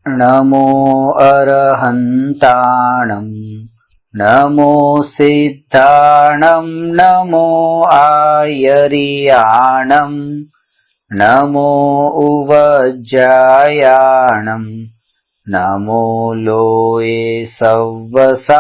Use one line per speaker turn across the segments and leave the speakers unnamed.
नमो अरहन्ताणं नमो सिद्धाणं नमो आयर्याणं नमो उवज्जायाणं नमो लोये सव्वसाहुणम्।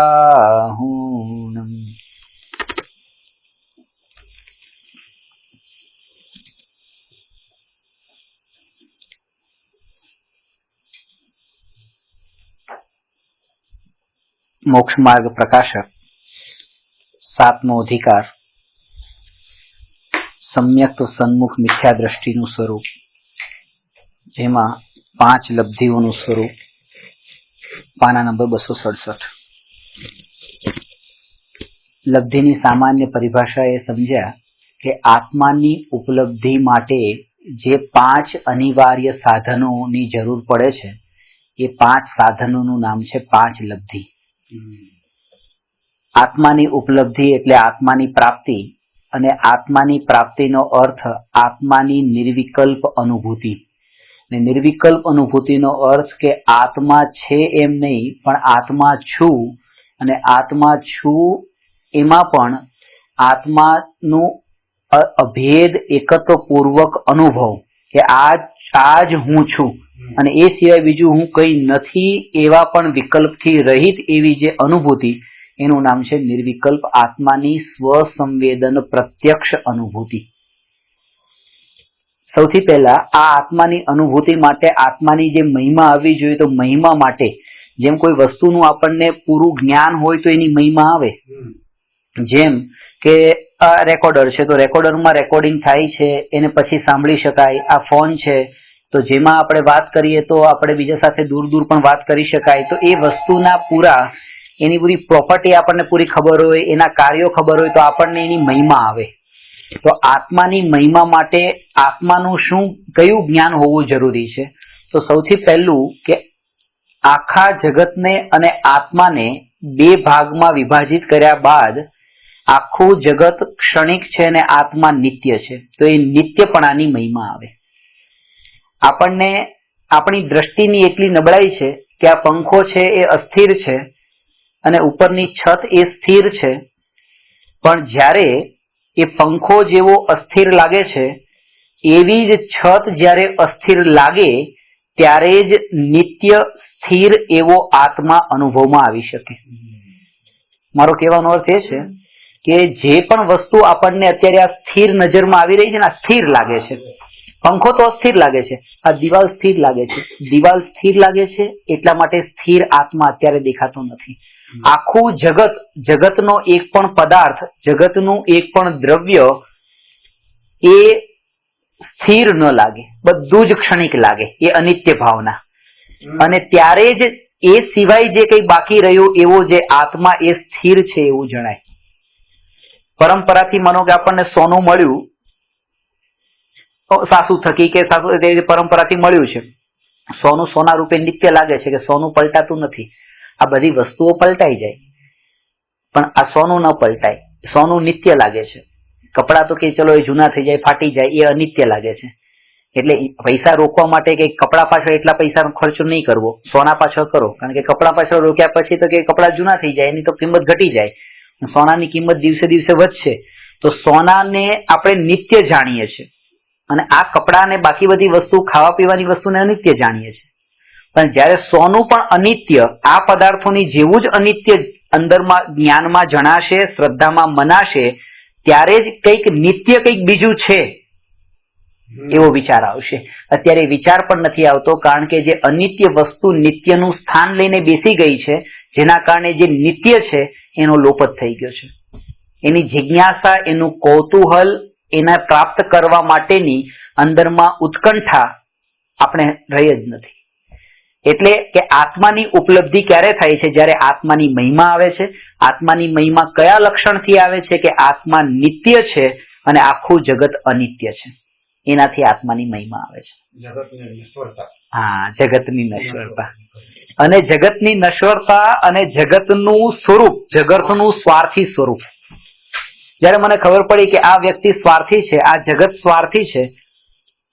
मोक्ष मार्ग प्रकाशक सातमो अधिकार सम्यक तो सन्मुख मिथ्या दृष्टिનું સ્વરૂપ, જેમાં 5 લબ્ધિઓનું સ્વરૂપ। પાના નંબર 267। લબ્ધિની સામાન્ય પરિભાષા એ સમજ્યા કે આત્માની ઉપલબ્ધિ માટે જે 5 અનિવાર્ય સાધનોની જરૂર પડે છે એ 5 સાધનોનું નામ છે 5 લબ્ધિ। આત્માની ઉપલબ્ધિ એટલે આત્માની પ્રાપ્તિ, અને આત્માની પ્રાપ્તિનો અર્થ આત્માની નિર્વિકલ્પ અનુભૂતિ। ને નિર્વિકલ્પ અનુભૂતિનો અર્થ કે આત્મા છે એમ નહીં, પણ આત્મા છું, અને આત્મા છું એમાં પણ આત્માનું અભેદ એકત્વપૂર્વક અનુભવ કે આ જ હું છું અને એ સિવાય બીજું હું કંઈ નથી એવા પણ વિકલ્પથી રહિત એવી જે અનુભૂતિ, એનું નામ છે નિર્વિકલ્પ આત્માની સ્વસંવેદન પ્રત્યક્ષ અનુભૂતિ। સૌથી પહેલા આ આત્માની અનુભૂતિ માટે આત્માની જે મહિમા આવવી જોઈએ, તો મહિમા માટે જેમ કોઈ વસ્તુનું આપણને પૂરું જ્ઞાન હોય તો એની મહિમા આવે। જેમ કે રેકોર્ડર છે તો રેકોર્ડરમાં રેકોર્ડિંગ થાય છે, એને પછી સાંભળી શકાય। આ ફોન છે તો જેમાં આપણે વાત કરીએ તો આપણે બીજા સાથે દૂર દૂર પણ વાત કરી શકાય। તો એ વસ્તુના પૂરા એની પૂરી પ્રોપર્ટી આપણને પૂરી ખબર હોય, એના કાર્યો ખબર હોય તો આપણને એની મહિમા આવે। તો આત્માની મહિમા માટે આત્માનું શું કયું જ્ઞાન હોવું જરૂરી છે? તો સૌથી પહેલું કે આખા જગતને અને આત્માને 2 ભાગમાં વિભાજિત કર્યા બાદ આખું જગત ક્ષણિક છે અને આત્મા નિત્ય છે, તો એ નિત્યપણાની મહિમા આવે। આપણને આપણી દ્રષ્ટિની એટલી નબળાઈ છે કે આ પંખો છે એ અસ્થિર છે અને ઉપરની છત એ સ્થિર છે, પણ જ્યારે એ પંખો જેવો અસ્થિર લાગે છે એવી જ છત જ્યારે અસ્થિર લાગે ત્યારે જ નિત્ય સ્થિર એવો આત્મા અનુભવમાં આવી શકે। મારો કહેવાનો અર્થ એ છે કે જે પણ વસ્તુ આપણને અત્યારે આ સ્થિર નજરમાં આવી રહી છે ને, આ સ્થિર લાગે છે, પંખો તો અસ્થિર લાગે છે, આ દિવાલ સ્થિર લાગે છે, દિવાલ સ્થિર લાગે છે એટલા માટે સ્થિર આત્મા અત્યારે દેખાતો નથી। આખું જગત, જગતનો એક પણ પદાર્થ, જગતનું એક પણ દ્રવ્ય એ સ્થિર ન લાગે, બધું જ ક્ષણિક લાગે, એ અનિત્ય ભાવના। અને ત્યારે જ એ સિવાય જે કંઈ બાકી રહ્યું એવો જે આત્મા એ સ્થિર છે એવું જણાય। પરંપરાથી માનો કે આપણને સોનું મળ્યું સાસુ થકી કે સાસુ પરંપરાથી મળ્યું છે, સોનું સોના રૂપે નિત્ય લાગે છે કે સોનું પલટાતું નથી। આ બધી વસ્તુઓ પલટાઈ જાય પણ આ સોનું ન પલટાય, સોનું નિત્ય લાગે છે। કપડા તો કે ચલો એ જૂના થઈ જાય, ફાટી જાય, એ અનિત્ય લાગે છે। એટલે પૈસા રોકવા માટે કે કપડા પાછળ એટલા પૈસાનો ખર્ચો નહીં કરવો, સોના પાછળ કરો, કારણ કે કપડા પાછળ રોક્યા પછી તો કે કપડા જૂના થઈ જાય, એની તો કિંમત ઘટી જાય, સોનાની કિંમત દિવસે દિવસે વધશે। તો સોનાને આપણે નિત્ય જાણીએ છીએ અને આ કપડા ને બાકી બધી વસ્તુ, ખાવા પીવાની વસ્તુને અનિત્ય જાણીએ છીએ। પણ જ્યારે સોનું પણ અનિત્ય, આ પદાર્થોની જેવું જ અનિત્ય અંદરમાં જ્ઞાનમાં જણાશે, શ્રદ્ધામાં મનાશે, ત્યારે જ કંઈક નિત્ય કંઈક બીજું છે એવો વિચાર આવશે। અત્યારે વિચાર પણ નથી આવતો, કારણ કે જે અનિત્ય વસ્તુ નિત્યનું સ્થાન લઈને બેસી ગઈ છે, જેના કારણે જે નિત્ય છે એનો લોપ જ થઈ ગયો છે। એની જિજ્ઞાસા, એનું કૌતૂહલ, એના પ્રાપ્ત કરવા માટેની અંદરમાં ઉત્કંઠા આપણે રહી જ નથી। એટલે કે આત્માની ઉપલબ્ધિ ક્યારે થાય છે? જ્યારે આત્માની મહિમા આવે છે। આત્માની મહિમા કયા લક્ષણથી આવે છે? કે આત્મા નિત્ય છે અને આખું જગત અનિત્ય છે, એનાથી આત્માની મહિમા આવે છે। હા, જગતની નશ્વરતા અને જગતની નશ્વરતા અને જગતનું સ્વરૂપ, જગતનું સ્વાર્થી સ્વરૂપ। જ્યારે મને ખબર પડી કે આ વ્યક્તિ સ્વાર્થી છે, આ જગત સ્વાર્થી છે,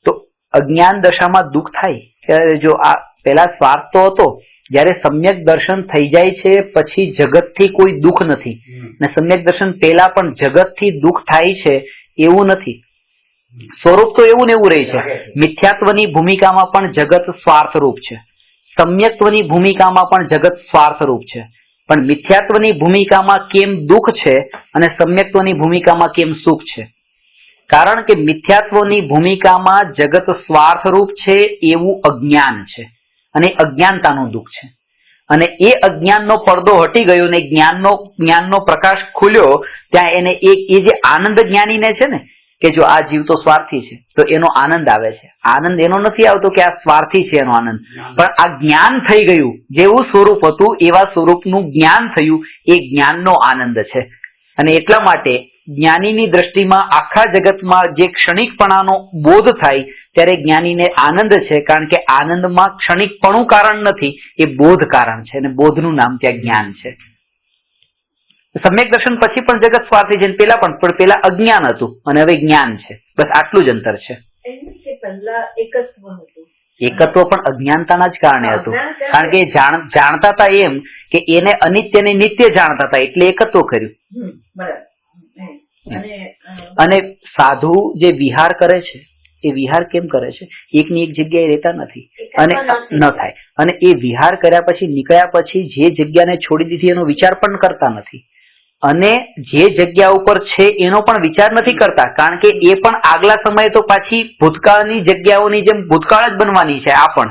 તો અજ્ઞાન દશામાં દુઃખ થાય કે જો આ પેલા સ્વાર્થ તો હતો, જ્યારે સમ્યક દર્શન થઈ જાય છે પછી જગતથી કોઈ દુઃખ નથી, ને સમ્યક દર્શન પહેલા પણ જગતથી દુઃખ થાય છે એવું નથી. સ્વરૂપ તો એવું ને એવું રહે છે. મિથ્યાત્વની ભૂમિકામાં પણ જગત સ્વાર્થરૂપ છે, સમ્યક્ત્વની ભૂમિકામાં પણ જગત સ્વાર્થરૂપ છે. પણ મિથ્યાત્વની ભૂમિકામાં કેમ દુઃખ છે અને સમ્યક્ત્વની ભૂમિકામાં કેમ સુખ છે? કારણ કે મિથ્યાત્વની ભૂમિકામાં જગત સ્વાર્થરૂપ છે એવું અજ્ઞાન છે, અને અજ્ઞાનતાનું દુઃખ છે. અને એ અજ્ઞાનનો પડદો હટી ગયો ને જ્ઞાનનો પ્રકાશ ખુલ્યો, ત્યાં એને એ જે આનંદ જ્ઞાનીને છે ને, કે જો આ જીવ તો સ્વાર્થી છે તો એનો આનંદ આવે છે. આનંદ એનો નથી આવતો કે આ સ્વાર્થી છે એનો આનંદ, પણ આ જ્ઞાન થઈ ગયું, જેવું સ્વરૂપ હતું એવા સ્વરૂપનું જ્ઞાન થયું, એ જ્ઞાનનો આનંદ છે. અને એટલા માટે જ્ઞાનીની દ્રષ્ટિમાં આખા જગતમાં જે ક્ષણિકપણાનો બોધ થાય ત્યારે જ્ઞાનીને આનંદ છે, કારણ કે આનંદમાં ક્ષણિકપણું કારણ નથી, એ બોધ કારણ છે, અને બોધનું નામ ત્યાં જ્ઞાન છે. સમ્યક દર્શન પછી પણ જગત સ્વાર્થી છે, પેલા પણ પેલા અજ્ઞાન હતું અને હવે જ્ઞાન છે. બસ આટલું જ અંતર છે. એકત્વ પણ અજ્ઞાનતાના જ કારણે હતું, કારણ કે જાણતા હતા એમ કે એને અનિત્યને નિત્ય જાણતા હતા એટલે એકત્વ કર્યું. અને સાધુ જે વિહાર કરે છે એ વિહાર કેમ કરે છે? એકની એક જગ્યાએ રહેતા નથી અને ન થાય, અને એ વિહાર કર્યા પછી નીકળ્યા પછી જે જગ્યાને છોડી દીધી એનો વિચાર પણ કરતા નથી, અને જે જગ્યા ઉપર છે એનો પણ વિચાર નથી કરતા, કારણ કે એ પણ આગલા સમયે તો પાછી ભૂતકાળની જગ્યાઓની જેમ ભૂતકાળ જ બનવાની છે. આ પણ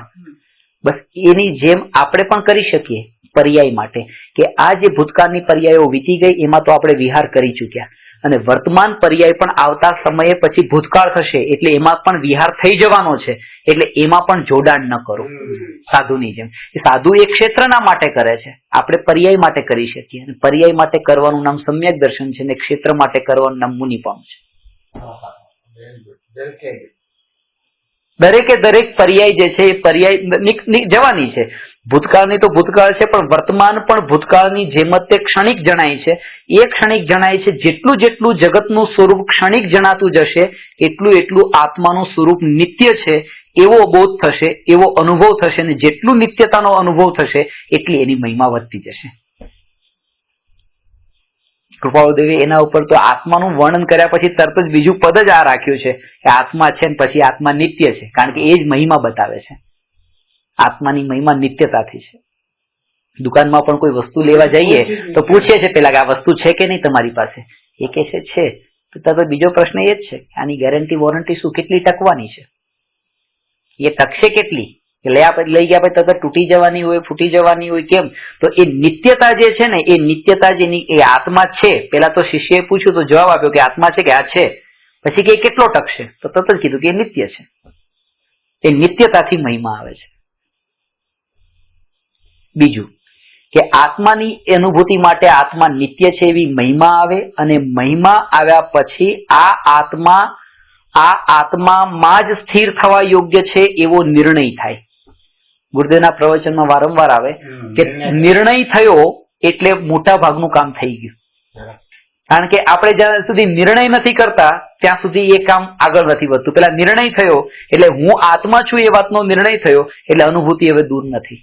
બસ એની જેમ આપણે પણ કરી શકીએ પર્યાય માટે, કે આ જે ભૂતકાળની પર્યાયો વીતી ગઈ એમાં તો આપણે વિહાર કરી ચૂક્યા, અને વર્તમાન પર્યાય પણ આવતા સમયે પછી ભૂતકાળ થશે એટલે એમાં પણ વિહાર થઈ જવાનો છે, એટલે એમાં પણ જોડાણ ન કરો સાધુની જેમ. સાધુ એ ક્ષેત્રના માટે કરે છે, આપણે પર્યાય માટે કરી શકીએ, અને પર્યાય માટે કરવાનું નામ સમ્યક દર્શન છે, ને ક્ષેત્ર માટે કરવાનું નામ મુનિપણું છે. દરેકે દરેક પર્યાય જે છે એ પર્યાય જવાની છે. ભૂતકાળની તો ભૂતકાળ છે, પણ વર્તમાન પણ ભૂતકાળની જેમ જ તે ક્ષણિક જણાય છે. એ ક્ષણિક જણાય છે, જેટલું જેટલું જગતનું સ્વરૂપ ક્ષણિક જણાતું જશે એટલું એટલું આત્માનું સ્વરૂપ નિત્ય છે એવો બોધ થશે, એવો અનુભવ થશે, ને જેટલું નિત્યતાનો અનુભવ થશે એટલી એની મહિમા વધતી જશે. કૃપાળુદેવે એના ઉપર તો આત્માનું વર્ણન કર્યા પછી તરત જ બીજું પદ જ આ રાખ્યું છે કે આત્મા છે ને પછી આત્મા નિત્ય છે, કારણ કે એ જ મહિમા બતાવે છે. આત્માની મહિમા નિત્યતાથી છે. દુકાનમાં પણ કોઈ વસ્તુ લેવા જઈએ તો પૂછીએ છે પેલા કે આ વસ્તુ છે કે નહીં તમારી પાસે, એ કે છે, તો તરત બીજો પ્રશ્ન એ જ છે આની ગેરંટી વોરંટી શું, કેટલી ટકવાની છે, એ ટકશે કેટલી, લઈ ગયા પછી તરત તૂટી જવાની હોય, ફૂટી જવાની હોય, કેમ? તો એ નિત્યતા જે છે ને, એ નિત્યતા જેની એ આત્મા છે. પેલા તો શિષ્યએ પૂછ્યું તો જવાબ આપ્યો કે આત્મા છે, કે આ છે. પછી કે કેટલો ટકશે, તો તરત જ કીધું કે એ નિત્ય છે. એ નિત્યતાથી મહિમા આવે છે. બીજું કે આત્માની અનુભૂતિ માટે આત્મા નિત્ય છે એવી મહિમા આવે, અને મહિમા આવ્યા પછી આ આત્મામાં જ સ્થિર થવા યોગ્ય છે એવો નિર્ણય થાય. ગુરુદેવના પ્રવચનમાં વારંવાર આવે કે નિર્ણય થયો એટલે મોટા ભાગનું કામ થઈ ગયું. કારણ કે આપણે જ્યાં સુધી નિર્ણય નથી કરતા ત્યાં સુધી એ કામ આગળ નથી વધતું. પેલા નિર્ણય થયો એટલે હું આત્મા છું એ વાતનો નિર્ણય થયો એટલે અનુભૂતિ હવે દૂર નથી.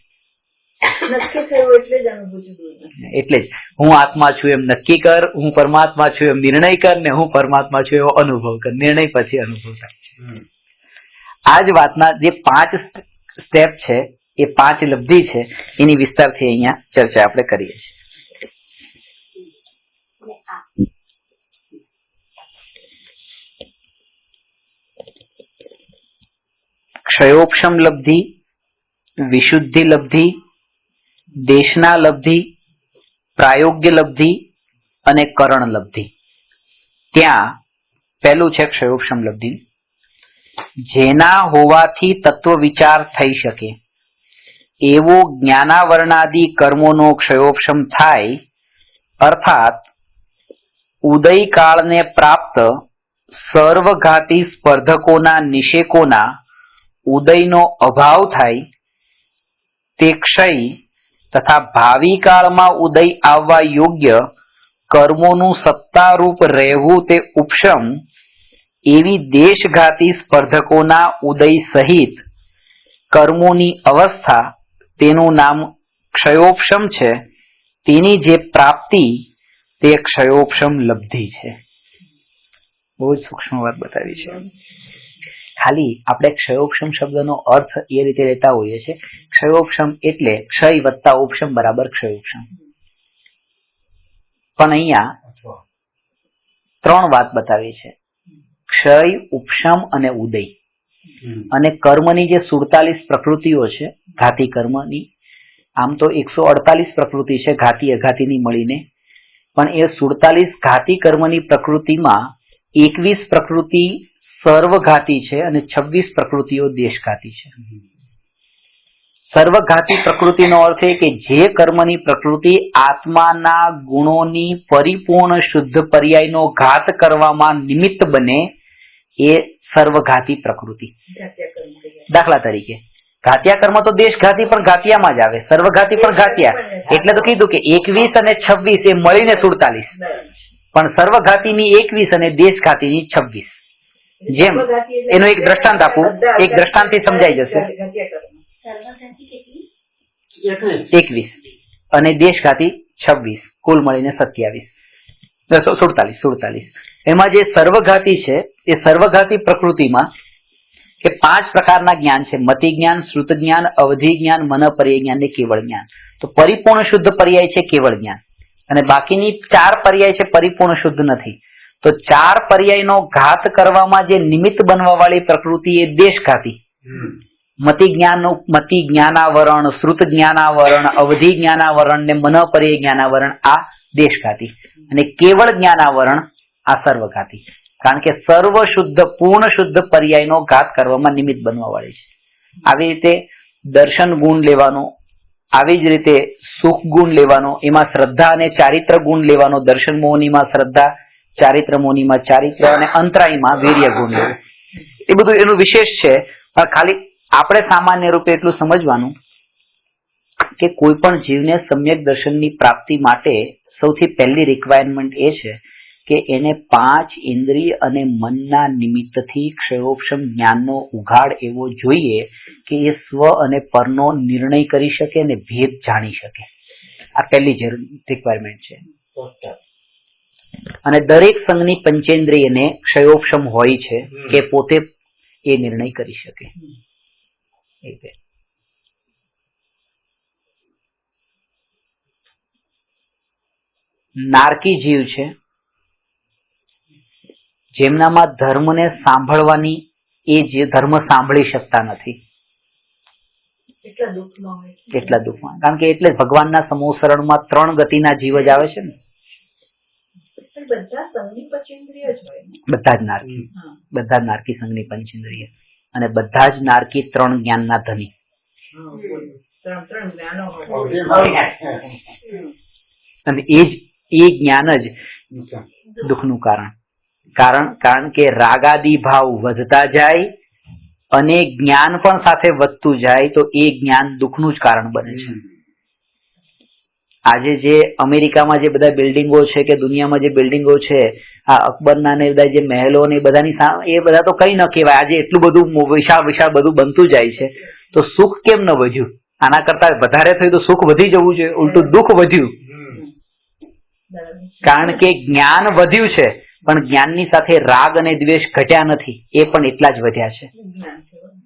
એટલે જ હું આત્મા છું એમ નક્કી કર, હું પરમાત્મા છું એમ નિર્ણય કર, ને હું પરમાત્મા છું એવો અનુભવ કર. નિર્ણય પછી અનુભવ થાય છે. આ જ વાતના જે 5 સ્ટેપ છે, એ 5 લબ્ધિ છે, એની વિસ્તારથી અહીંયા ચર્ચા આપણે કરીએ છીએ. ક્ષયોક્ષમ લબ્ધિ, વિશુદ્ધિ લબ્ધિ, દેશના લબ્ધિ, પ્રાયોગ્ય લબ્ધિ અને કરણ લબ્ધિ. ત્યાં પહેલું છે ક્ષયોક્ષમ લબ્ધિ, જેના હોવાથી તત્વ વિચાર થઈ શકે એવો જ્ઞાનાવરણાદિ કર્મોનો ક્ષયોક્ષમ થાય, અર્થાત ઉદયકાળને પ્રાપ્ત સર્વઘાતી સ્પર્ધકોના નિષેકોના ઉદયનો અભાવ થાય, તે ક્ષય તથા ભાવિ કાળમાં ઉદય આવવા યોગ્ય કર્મોનું સત્તારૂપ રહેવું તે ઉપશમ, એવી દેશઘાતી સ્પર્ધકોના ઉદય સહિત કર્મોની અવસ્થા તેનું નામ ક્ષયોપશમ છે. તેની જે પ્રાપ્તિ તે ક્ષયોપશમ લબ્ધિ છે. બહુ જ સૂક્ષ્મ વાત બતાવી છે. ખાલી આપણે ક્ષયોપશમ શબ્દનો અર્થ એ રીતે લેતા હોઈએ છીએ. ક્ષયોપશમ એટલે ક્ષય વત્તા ઉપશમ બરાબર ક્ષયોપશમ. પણ અહીંયા 3 વાત બતાવી છે: ક્ષય, ઉપશમ અને ઉદય. અને કર્મની જે 47 પ્રકૃતિઓ છે ઘાતી કર્મની, આમ તો 148 પ્રકૃતિ છે ઘાતી અઘાતીની મળીને, પણ એ 47 ઘાતી કર્મની પ્રકૃતિમાં 21 પ્રકૃતિ સર્વઘાતી છે અને 26 પ્રકૃતિઓ દેશઘાતી છે. સર્વઘાતી પ્રકૃતિનો અર્થ એ કે જે કર્મની પ્રકૃતિ આત્માના ગુણોની પરિપૂર્ણ શુદ્ધ પર્યાયનો ઘાત કરવામાં નિમિત્ત બને એ સર્વઘાતી પ્રકૃતિ. દાખલા તરીકે ઘાતિયા કર્મ તો દેશઘાતી પણ ઘાતિયામાં જ આવે, સર્વઘાતી પણ ઘાતિયા. એટલે તો કીધું કે 21 અને 26 એ મળીને 47, પણ સર્વઘાતીની 21 અને દેશઘાતીની 26. જેમ એનું એક દ્રષ્ટાંત આપું, એક દ્રષ્ટાંતથી સમજાઈ જશે. 21 અને દેશઘાતી 26, કુલ મળીને 47. એમાં જે સર્વઘાતી છે એ સર્વઘાતી પ્રકૃતિમાં કે 5 પ્રકારના જ્ઞાન છે: મતિ જ્ઞાન, શ્રુત જ્ઞાન, અવધિ જ્ઞાન, મનપર્યાય જ્ઞાન ને કેવળ જ્ઞાન. તો પરિપૂર્ણ શુદ્ધ પર્યાય છે કેવળ જ્ઞાન, અને બાકીની 4 પર્યાય છે પરિપૂર્ણ શુદ્ધ નથી. તો 4 પર્યાયનો ઘાત કરવામાં જે નિમિત્ત બનવા વાળી પ્રકૃતિ એ દેશઘાતી. મતિ જ્ઞાનાવરણ, શ્રુત જ્ઞાનાવરણ, અવધિ જ્ઞાનાવરણ ને મનપર્યાય જ્ઞાનાવરણ આ દેશઘાતી, અને કેવળ જ્ઞાનાવરણ આ સર્વઘાતી. કારણ કે સર્વ શુદ્ધ પૂર્ણ શુદ્ધ પર્યાયનો ઘાત કરવામાં નિમિત્ત બનવા વાળી છે. આવી રીતે દર્શન ગુણ લેવાનો, આવી જ રીતે સુખ ગુણ લેવાનો, એમાં શ્રદ્ધા અને ચારિત્ર ગુણ લેવાનો. દર્શન મોહનીમાં શ્રદ્ધા, ચારિત્ર મોહનીમાં ચારિત્ર અને અંતરાયમાં વીર્ય ગુણ લેવો. એ બધું એનું વિશેષ છે. પણ ખાલી આપણે સામાન્ય રૂપે એટલું સમજવાનું કે કોઈ પણ જીવને સમ્યક દર્શનની પ્રાપ્તિ માટે સૌથી પહેલી રિક્વાયરમેન્ટ એ છે કે એને 5 ઇન્દ્રિય અને મનના નિમિત્તથી ક્ષયોપશમ જ્ઞાનનો ઉઘાડ એવો જોઈએ કે એ સ્વ અને પરનો નિર્ણય કરી શકે અને ભેદ જાણી શકે. આ પહેલી રિક્વાયરમેન્ટ છે. અને દરેક સંઘની પંચેન્દ્રિયને ક્ષયોપશમ હોય છે કે પોતે એ નિર્ણય કરી શકે. નારકી જીવ છે જેમનામાં ધર્મને સાંભળવાની એ જે ધર્મ સાંભળી શકતા નથી, કેટલા દુઃખમાં. કારણ કે એટલે ભગવાનના સમોસરણમાં 3 ગતિના જીવ જ આવે છે ને. બધા જ નારકી, બધા જ નારકી સંઘની પંચેન્દ્રિય, અને બધા જ નારકી 3 જ્ઞાનના ધની. અને એ જ્ઞાન જ દુઃખનું કારણ કે રાગાદી ભાવ વધતા જાય અને જ્ઞાન પણ સાથે વધતું જાય તો એ જ્ઞાન દુઃખનું જ કારણ બને છે. આજે જે અમેરિકામાં જે બધા બિલ્ડિંગો છે કે દુનિયામાં જે બિલ્ડિંગો છે, આ અકબરના ને બધા જે મહેલો ને બધાની એ બધા તો કઈ ન કહેવાય. આજે એટલું બધું વિશાળ બધું બનતું જાય છે તો સુખ કેમ ન વધ્યું? આના કરતા વધારે થયું તો સુખ વધી જવું જોઈએ, ઉલટું દુઃખ વધ્યું. કારણ કે જ્ઞાન વધ્યું છે પણ જ્ઞાનની સાથે રાગ અને દ્વેષ ઘટ્યા નથી, એ પણ એટલા જ વધ્યા છે.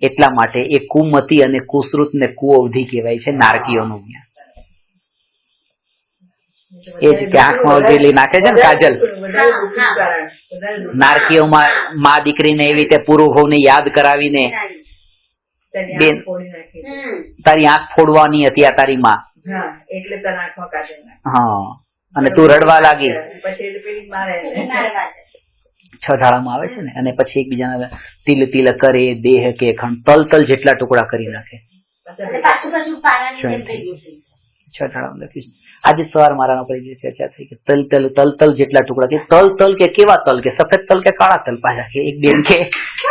એટલા માટે એ કુમતિ અને કુશ્રુત ને કુઅવધિ કહેવાય છે નારકીઓનું જ્ઞાન. એ જ કે આંખમાં જેલી નાખે છે ને કાજલ, નારકીઓમાં મા દીકરીને એવી રીતે પુરુષોને યાદ કરાવીને બેન તારી આંખ ફોડવાની હતી આ તારી માં, હા, અને તું રડવા લાગી. 6 ઢાળામાં આવે છે ને. અને પછી એકબીજાને તિલ તિલ કરે દેહ કે ખંડ, તલ જેટલા ટુકડા કરી નાખે. 6 ઢાળામાં લખ્યું. આજે સવાર મારા પર ચર્ચા થઈ કે તલ જેટલા ટુકડા, કે તલ કે કેવા તલ, કે સફેદ તલ કે કાળા તલ? પાછા કે એક બેન કે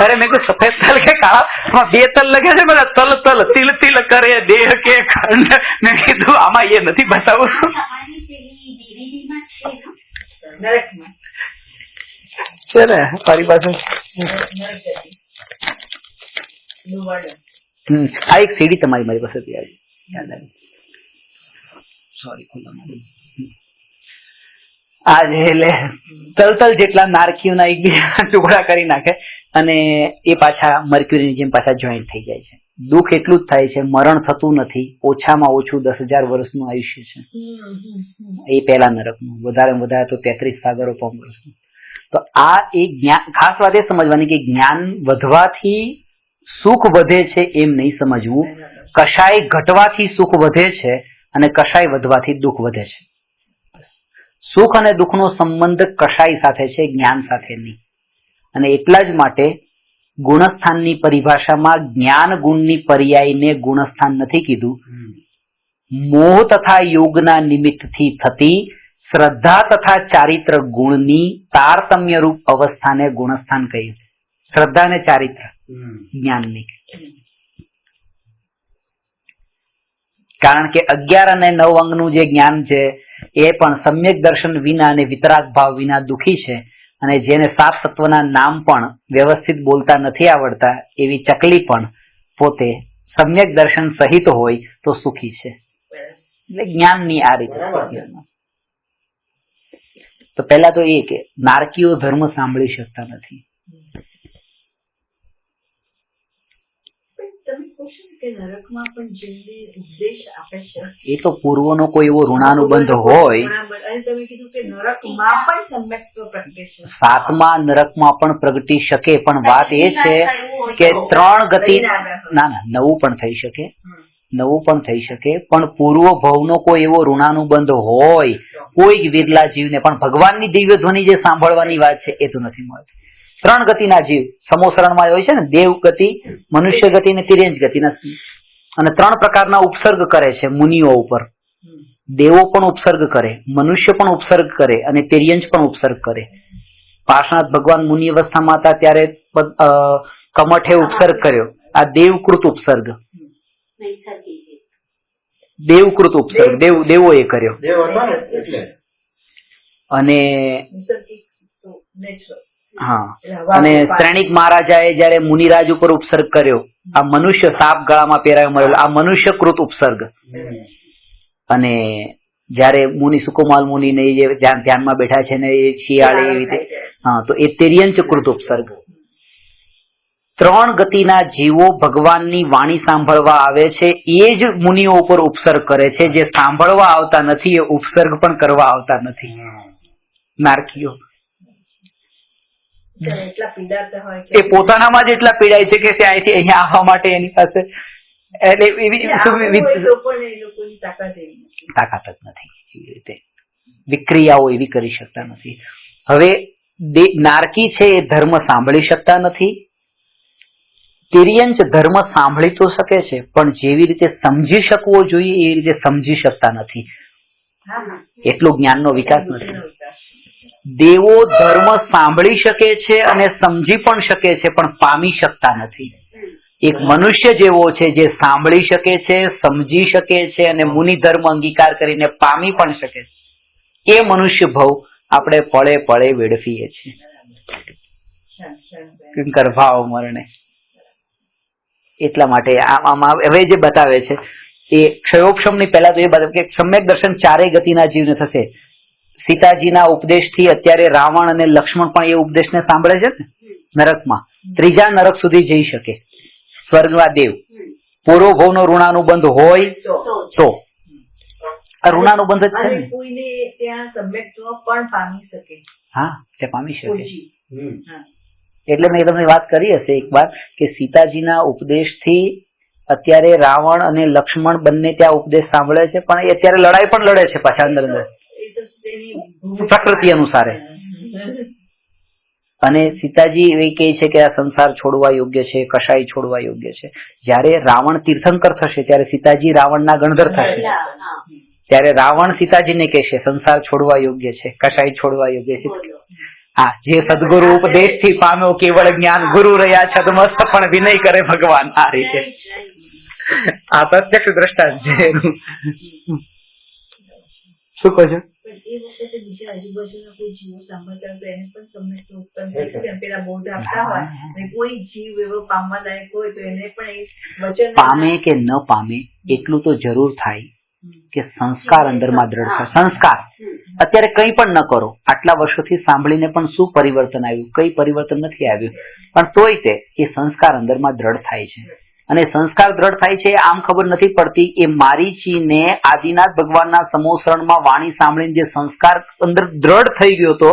અરે મેં કહ્યું સફેદ તલ કે કાળા? 2 તલ લખે છે બધા, તલ તિલ તિલ કરે દેહ કે ખંડ. મેં કીધું આમાં એ નથી બતાવું છે ને મારી પાસે. આ એક સીડી તમારી મારી પાસે યાદ આવી. સોરી, આજે એટલે તલતલ જેટલા નારકીઓના એકબીજા ટુકડા કરી નાખે અને એ પાછા મર્ક્યુરીની જેમ પાછા જોઈન્ટ થઈ જાય છે. દુઃખ એટલું જ થાય છે, મરણ થતું નથી. ઓછામાં ઓછું 10,000 વર્ષનું આયુષ્ય છે એ પહેલા નરકનું, વધારે વધારે તો 33 સાગરો પમ વર્ષનું. તો આ એક જ્ઞાન, ખાસ વાત એ સમજવાની કે જ્ઞાન વધવાથી સુખ વધે છે એમ નહીં સમજવું. કશાય ઘટવાથી સુખ વધે છે અને કશાય વધવાથી દુઃખ વધે છે. સુખ અને દુઃખનો સંબંધ કશાય સાથે છે, જ્ઞાન સાથે નહીં. અને એટલા જ માટે ગુણસ્થાનની પરિભાષામાં જ્ઞાન ગુણની પર્યાયને ગુણસ્થાન નથી કીધું. મોહ તથા યોગના નિમિત્તથી થતી શ્રદ્ધા તથા ચારિત્ર ગુણની તારતમ્ય રૂપ અવસ્થાને ગુણસ્થાન કહ્યું. શ્રદ્ધા અને ચારિત્ર જ્ઞાનની. કારણ કે 11 અને 9 અંગનું જે જ્ઞાન છે એ પણ સમ્યક દર્શન વિના અને વિતરાગ ભાવ વિના દુઃખી છે. અને જેને 7 તત્વના નામ પણ વ્યવસ્થિત બોલતા નથી આવડતા એવી ચકલી પણ પોતે સમ્યક દર્શન સહિત હોય તો સુખી છે. એટલે જ્ઞાનની આ રીતે. તો પહેલા તો એ કે નારકીઓ ધર્મ સાંભળી શકતા નથી. એ તો પૂર્વનો કોઈ એવો ઋણાનુબંધ હોય. 7મા નરકમાં પણ પ્રગટી શકે, પણ વાત એ છે કે 3 ગતિ, ના 9 પણ થઈ શકે, 9 પણ થઈ શકે, પણ પૂર્વ ભવનો કોઈ એવો ઋણાનુબંધ હોય કોઈ વિરલા જીવને. પણ ભગવાનની દિવ્ય ધ્વનિ જે સાંભળવાની વાત છે એ તો નથી મળતી. 3 ગતિના જીવ સમોસરણમાં હોય છે ને, દેવ ગતિ, મનુષ્ય ગતિ ને તિર્યંજ ગતિના. અને 3 પ્રકારના ઉપસર્ગ કરે છે મુનિઓ ઉપર. દેવો પણ ઉપસર્ગ કરે, મનુષ્ય પણ ઉપસર્ગ કરે અને તિર્યંજ પણ ઉપસર્ગ કરે. પાર્શ્વનાથ ભગવાન મુનિ અવસ્થામાં હતા ત્યારે કમઠે ઉપસર્ગ કર્યો, આ દેવકૃત ઉપસર્ગ, દેવકૃત ઉપસર્ગ દેવોએ કર્યો. અને હા, અને શ્રેણિક મહારાજાએ જયારે મુનિરાજ ઉપર ઉપસર્ગ કર્યો, આ મનુષ્ય સાપ ગળામાં પહેરાયો મળેલો, આ મનુષ્ય કૃત ઉપસર્ગ. અને જયારે મુનિ સુકુમાલ મુનિ ને જે ધ્યાનમાં બેઠા છે ને એ શિયાળે એવી રીતે, હા, તો એ તિર્યંચ કૃત ઉપસર્ગ. 3 ગતિના જીવો ભગવાનની વાણી સાંભળવા આવે છે એ જ મુનિઓ ઉપર ઉપસર્ગ કરે છે. જે સાંભળવા આવતા નથી એ ઉપસર્ગ પણ કરવા આવતા નથી. નારકીઓ એ પોતાનામાં જ એટલા પીડાય છે કે ત્યાંથી અહીંયા આવવા માટે એની પાસે તાકાત જ નથી. એવી રીતે વિક્રિયાઓ એવી કરી શકતા નથી. હવે નારકી છે એ ધર્મ સાંભળી શકતા નથી. તિર્યંચ ધર્મ સાંભળી તો શકે છે પણ જેવી રીતે સમજી શકવો જોઈએ એ રીતે સમજી શકતા નથી. એટલો જ્ઞાનનો વિકાસ નથી. દેવો ધર્મ સાંભળી શકે છે અને સમજી પણ શકે છે પણ પામી શકતા નથી. એક મનુષ્ય જેવો છે જે સાંભળી શકે છે, સમજી શકે છે અને મુનિ ધર્મ અંગીકાર કરીને પામી પણ શકે છે. એ મનુષ્ય ભવ આપણે પળે પળે વેડફીએ છીએ. ગર્ભાવ મરણે. એટલા માટે આમાં હવે જે બતાવે છે એ ક્ષયોક્ષમ ની પહેલા તો એ બતાવે કે સમ્યક દર્શન 4 ગતિના જીવને થશે. સીતાજીના ઉપદેશથી અત્યારે રાવણ અને લક્ષ્મણ પણ એ ઉપદેશને સાંભળે છે ને નરકમાં. 3જા નરક સુધી જઈ શકે. સ્વર્ગમાં દેવ. પૂર્વ ભવનો ઋણાનુબંધ હોય તો આ ઋણાનુબંધ જ છે ને. હા, તે પામી શકે. એટલે મેં તમને વાત કરી હશે એક વાર કે સીતાજીના ઉપદેશથી અત્યારે રાવણ અને લક્ષ્મણ બંને ત્યાં ઉપદેશ સાંભળે છે પણ એ અત્યારે લડાઈ પણ લડે છે પાછા અંદર અંદર પ્રકૃતિ અનુસારે. અને સીતાજી એ કહે છે કે આ સંસાર છોડવા યોગ્ય છે, કશાય છોડવા યોગ્ય છે. જયારે રાવણ તીર્થંકર થશે ત્યારે સીતાજી રાવણના ગણધર થશે. ત્યારે રાવણ સીતાજીને કહેશે સંસાર છોડવા યોગ્ય છે, કશાય છોડવા યોગ્ય છે. હા, જે સદગુરુ ઉપદેશ થી પામ્યો કેવળ જ્ઞાન, ગુરુ રહ્યા છદમસ્ત પણ વિનય કરે ભગવાન. આ રીતે આ પ્રત્યક્ષ દ્રષ્ટાંત છે. શું કહો છો?
બીજા આજુબાજુના કોઈ જીવો સાંભળતા હોય તો એને પણ તમને ઉત્પન્ન થઈ શકે ને? પેલા બોધ આપતા હોય અને કોઈ જીવ એવો પામવા લાયક હોય તો એને પણ એ વચન
પામે કે ન પામે એટલું તો જરૂર થાય કે સંસ્કાર અંદરમાં દ્રઢ થાય. સંસ્કાર અત્યારે કંઈ પણ ન કરો, આટલા વર્ષોથી સાંભળીને પણ શું પરિવર્તન આવ્યું? કઈ પરિવર્તન નથી આવ્યું, પણ તોય તે એ સંસ્કાર અંદરમાં દ્રઢ થાય છે. અને સંસ્કાર દ્રઢ થાય છે આમ ખબર નથી પડતી, એ મારીચીને આદિનાથ ભગવાનના સમોસરણમાં વાણી સાંભળીને જે સંસ્કાર અંદર દ્રઢ થઈ ગયો હતો,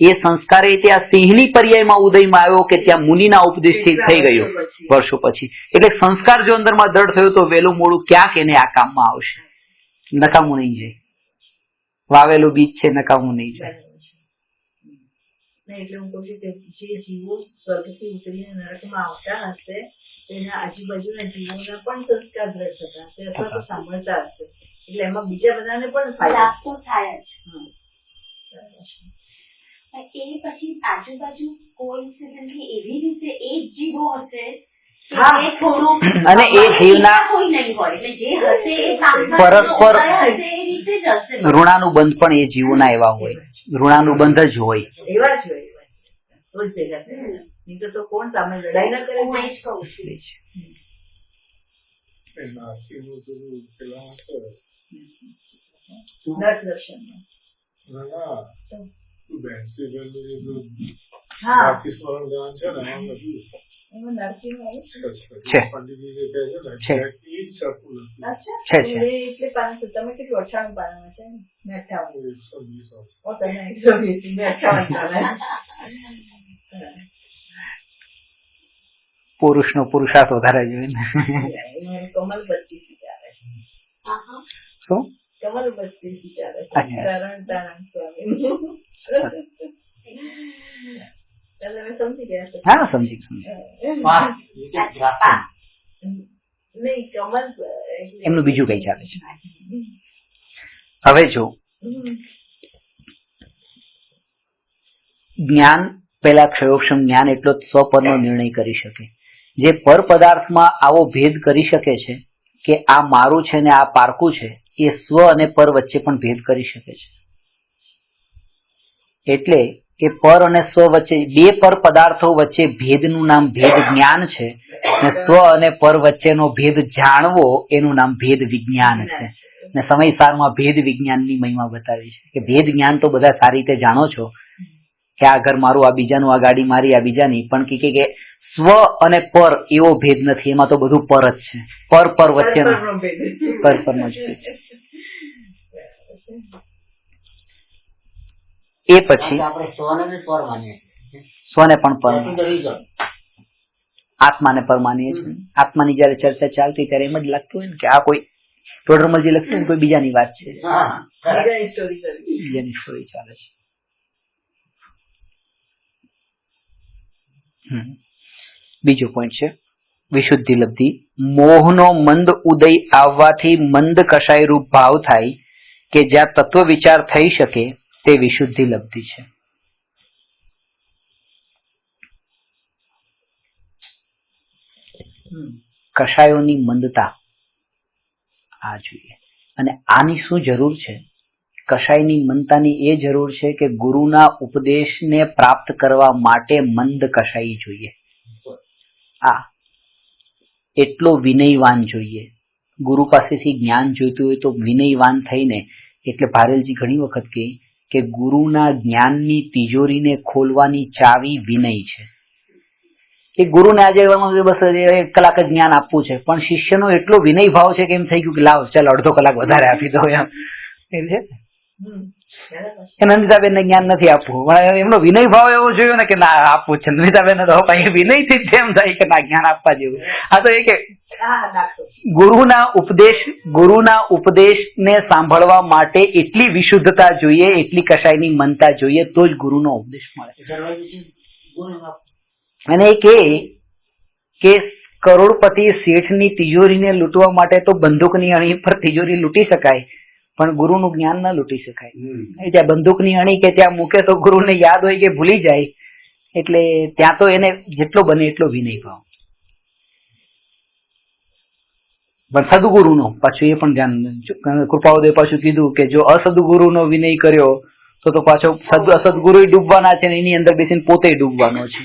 એ સંસ્કારે ત્યાં સિંહની પર્યાયમાં ઉદયમાં આવ્યો કે ત્યાં મુનિના ઉપદેશથી થઈ ગયો વર્ષો પછી. એટલે સંસ્કાર જો અંદરમાં દ્રઢ થયો તો વહેલું મોડું ક્યાંક એને આ કામમાં આવશે, નકામું નહીં જાય. વાવેલું બીજ છે, નકામું નહીં જાય.
એટલે હું કહું છું કે જે જીવો સ્વર્ગથી ઉતરીને નરકમાં આવતા હશે તેના આજુબાજુના જીવોના પણ સંસ્કાર દ્રઢ થતા હશે અથવા તો સાંભળતા હશે, એટલે એમાં બીજા બધાને પણ
લાભ તો થાય જ. એ પછી આજુબાજુ કોઇન્સિડન્ટલી એવી રીતે એ જ જીવો હશે
અને એ જીવના
કોઈ નહીં હોય, એટલે જે હશે એ
પરસ્પર
હશે એ રીતે જ હશે.
ઋણાનુબંધ પણ એ જીવોના એવા હોય, ઋણાનુબંધ જ હોય.
એવા જ હોય, તો જ ભેગા થાય. નહીં તો કોણ સામે લડાઈ ના કરે?
હું એ જ કહું છું.
તમે કેટલું 98 પાનામાં છે ને? 58.
પુરુષનો પુરુષાર્થ વધારે જોઈએ ને.
કમલ 32 ચાલે છે.
શું
કમલ 32 ચાલે છે. સમજી ગયા?
હા, સમજી.
નહીં, કમલ
એમનું બીજું કઈ ચાલે છે. હવે જો જ્ઞાન, પેલા ક્ષયોક્ષમ જ્ઞાન એટલો જ સ્વપરનો નિર્ણય કરી શકે. જે પર પદાર્થમાં આવો ભેદ કરી શકે છે કે આ મારું છે ને આ પારકું છે, એ સ્વ અને પર વચ્ચે પણ ભેદ કરી શકે છે. એટલે કે પર અને સ્વ વચ્ચે, બે પર પદાર્થો વચ્ચે ભેદનું નામ ભેદ જ્ઞાન છે, ને સ્વ અને પર વચ્ચેનો ભેદ જાણવો એનું નામ ભેદ વિજ્ઞાન છે. ને સમયસારમાં ભેદ વિજ્ઞાનની મહિમા બતાવી છે કે ભેદ જ્ઞાન તો બધા સારી રીતે જાણો છો કે આ ઘર મારું, આ બીજાનું, આ ગાડી મારી, આ બીજાની, પણ કે સ્વ અને પર એવો ભેદ નથી. એમાં તો બધું પર જ છે. પર વચ્ચેનો પરનો જ ભેદ છે. એ પછી સ્વને પણ પર, આત્માને પર માનીએ છીએ. આત્માની જયારે ચર્ચા ચાલતી ત્યારે એમ જ લાગતું હોય ને કે આ કોઈ ટોડરમલજી લખતું હોય કોઈ બીજાની વાત છે, બીજાની સ્ટોરી ચાલે છે. બીજો પોઈન્ટ છે વિશુદ્ધિ લબ્ધિ. મોહનો મંદ ઉદય આવવાથી મંદ કષાય રૂપ ભાવ થાય કે જ્યાં તત્વ વિચાર થઈ શકે તે વિશુદ્ધિ લબ્ધિ છે. કષાયોની મંદતા આ જોઈએ. અને આની શું જરૂર છે? કષાયની મંદતાની એ જરૂર છે કે ગુરુના ઉપદેશને પ્રાપ્ત કરવા માટે મંદ કષાય જોઈએ. આ એટલો વિનયવાન જોઈએ. ગુરુ પાસેથી જ્ઞાન જોઈતું હોય તો વિનયવાન થઈને, એટલે ભારેલજી ઘણી વખત કહે કે ગુરુના જ્ઞાનની તિજોરીને ખોલવાની ચાવી વિનય છે. કે ગુરુને આજે બસ 1 કલાક જ જ્ઞાન આપવું છે, પણ શિષ્યનો એટલો વિનય ભાવ છે કે એમ થઈ ગયું કે લાવ ચાલ અડધો કલાક વધારે આપી દો એમ છે. નંદિતાબેન ને જ્ઞાન નથી આપવું, એમનો વિનય ભાવ એવો જોયો ને કે ના આપવું છે. નંદિતાબેન ને તો વિનયથી જ એમ થાય કે ના જ્ઞાન આપવા જેવું. આ તો એ કે ગુરુના ઉપદેશને સાંભળવા માટે એટલી વિશુદ્ધતા જોઈએ, એટલી કશાયની મનતા જોઈએ, તો જ ગુરુનો ઉપદેશ મળે. અને એ કે કરોડપતિ શેઠની તિજોરીને લૂંટવા માટે તો બંદૂકની અણી પર તિજોરી લૂંટી શકાય, પણ ગુરુનું જ્ઞાન ના લૂંટી શકાય. ત્યાં બંદૂકની અણી કે ત્યાં મૂકે તો ગુરુને યાદ હોય કે ભૂલી જાય. એટલે ત્યાં તો એને જેટલો બને એટલો વિનય ભાવ. પણ સદગુરુનો પાછું એ પણ ધ્યાન, કૃપાઓદય પાછું કીધું કે જો અસદગુરુનો વિનય કર્યો તો પાછો સદગુરુ ડૂબવાના છે ને એની અંદર બેસીને પોતે ડૂબવાનો છે.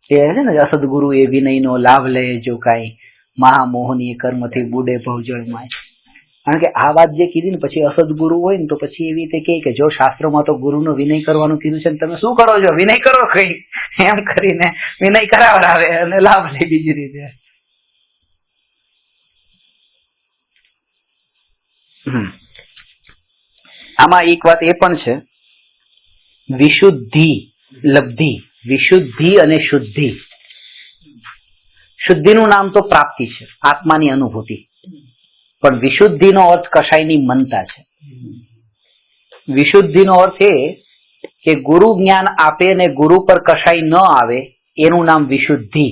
એ છે ને અસદગુરુ એ વિનયનો લાભ લે જો કાંઈ મહામોહની કર્મથી બુડે ભવજળમાં. કારણ કે આ વાત જે કીધી ને પછી અસદગુરુ હોય ને તો પછી એવી રીતે કહે કે જો શાસ્ત્રોમાં તો ગુરુનો વિનય કરવાનું કીધું છે ને તમે શું કરો છો, વિનય કરો કઈ, એમ કરીને વિનય કરાવડાવે અને લાભ લે બીજી રીતે. આમાં એક વાત એ પણ છે, વિશુદ્ધિ લબ્ધિ, વિશુદ્ધિ અને શુદ્ધિ. શુદ્ધિનું નામ તો પ્રાપ્તિ છે, આત્માની અનુભૂતિ, પણ વિશુદ્ધિનો અર્થ કશાયની મનતા છે. વિશુદ્ધિનો અર્થ એ કે ગુરુ જ્ઞાન આપે ને ગુરુ પર કશાય ન આવે એનું નામ વિશુદ્ધિ.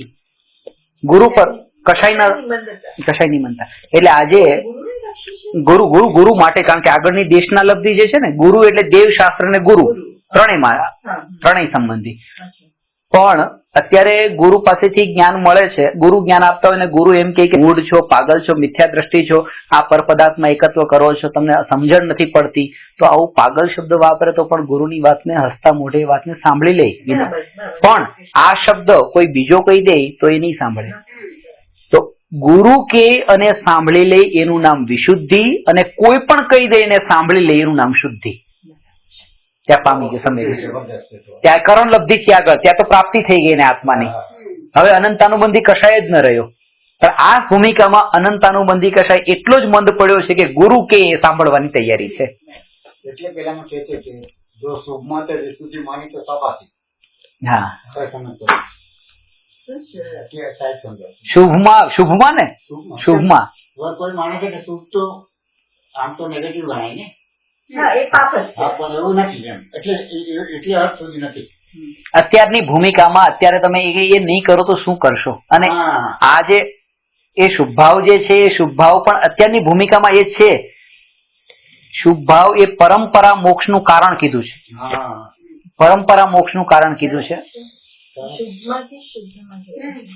ગુરુ પર કશાયની મનતા. એટલે આજે ગુરુ ગુરુ ગુરુ માટે, કારણ કે આગળની દેશના લબ્ધિ જે છે ને, ગુરુ એટલે દેવ શાસ્ત્ર ને ગુરુ ત્રણેય સંબંધી. પણ અત્યારે ગુરુ પાસેથી જ્ઞાન મળે છે, ગુરુ જ્ઞાન આપતા હોય ને ગુરુ એમ કહે કે મૂઢ છો, પાગલ છો, મિથ્યા દ્રષ્ટિ છો, આ પર પદાર્થમાં એકત્વ કરો છો, તમને સમજણ નથી પડતી, તો આવું પાગલ શબ્દ વાપરે તો પણ ગુરુની વાતને હસતા મોઢે વાતને સાંભળી લે. પણ આ શબ્દ કોઈ બીજો કહી દે તો એ નહીં સાંભળે. તો ગુરુ કે અને સાંભળી લે એનું નામ વિશુદ્ધિ, અને કોઈ પણ કહી દે એને સાંભળી લે એનું નામ શુદ્ધિ. ત્યાં પામી ગયો, સમજી ગયો. ત્યાં કરણ લબ્ધિ ત્યાં આગળ, ત્યાં તો પ્રાપ્તિ થઈ ગઈ ને આત્માની. હવે અનંતાનુબંધી કશાય જ ન રહ્યો. પણ આ ભૂમિકામાં અનંતાનુબંધી કશાય એટલો જ મંદ પડ્યો છે કે ગુરુ કે એ સાંભળવાની તૈયારી છે.
એટલે પેલામાં કહે છે કે જો શુભમાં તે વિશુદ્ધિ માની તો સભાથી.
હા,
શુભમાં
શુભમાં ને શુભમાં
કોઈ માને છે કે શુભ તો આમ તો નેગેટિવ ગણાય ને.
એ પાપ જ છે.
પણ એવું નથી એમ, એટલે અર્થ સુધી નથી.
અત્યારની ભૂમિકામાં અત્યારે તમે એ નહીં કરો તો શું કરશો? અને આ જે એ શુભ ભાવ જે છે એ શુભ ભાવ પણ અત્યારની ભૂમિકામાં એ છે. શુભ ભાવ એ પરંપરા મોક્ષનું કારણ કીધું છે. પરંપરા મોક્ષનું કારણ કીધું છે.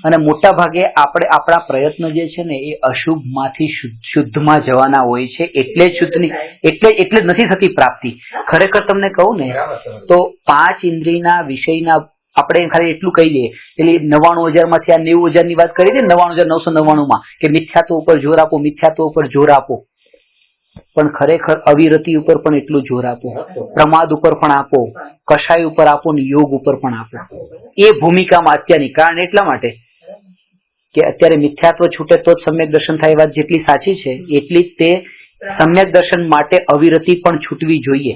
અને મોટા ભાગે આપણે આપણા પ્રયત્ન જે છે ને એ અશુભ માંથી શુદ્ધમાં જવાના હોય છે, એટલે જ શુદ્ધની એટલે જ નથી થતી પ્રાપ્તિ. ખરેખર તમને કહું ને તો 5 ઇન્દ્રિયના વિષયના આપણે ખાલી એટલું કહી દઈએ, એટલે 99,000 માંથી આ 90,000 ની વાત કરી દે, 99,999 માં કે મિથ્યાત્વ ઉપર જોર આપો, મિથ્યાત્વ ઉપર જોર આપો. પણ ખરેખર અવિરતિ ઉપર પણ એટલું જોર આપો, પ્રમાદ ઉપર પણ આપો, કશાય ઉપર આપો ને યોગ ઉપર પણ આપો. એ ભૂમિકામાં અત્યારની, કારણ એટલા માટે કે અત્યારે મિથ્યાત્વ છૂટે તો જ સમ્યક દર્શન થાય. વાત જેટલી સાચી છે એટલી જ તે સમ્યક દર્શન માટે અવિરતિ પણ છૂટવી જોઈએ.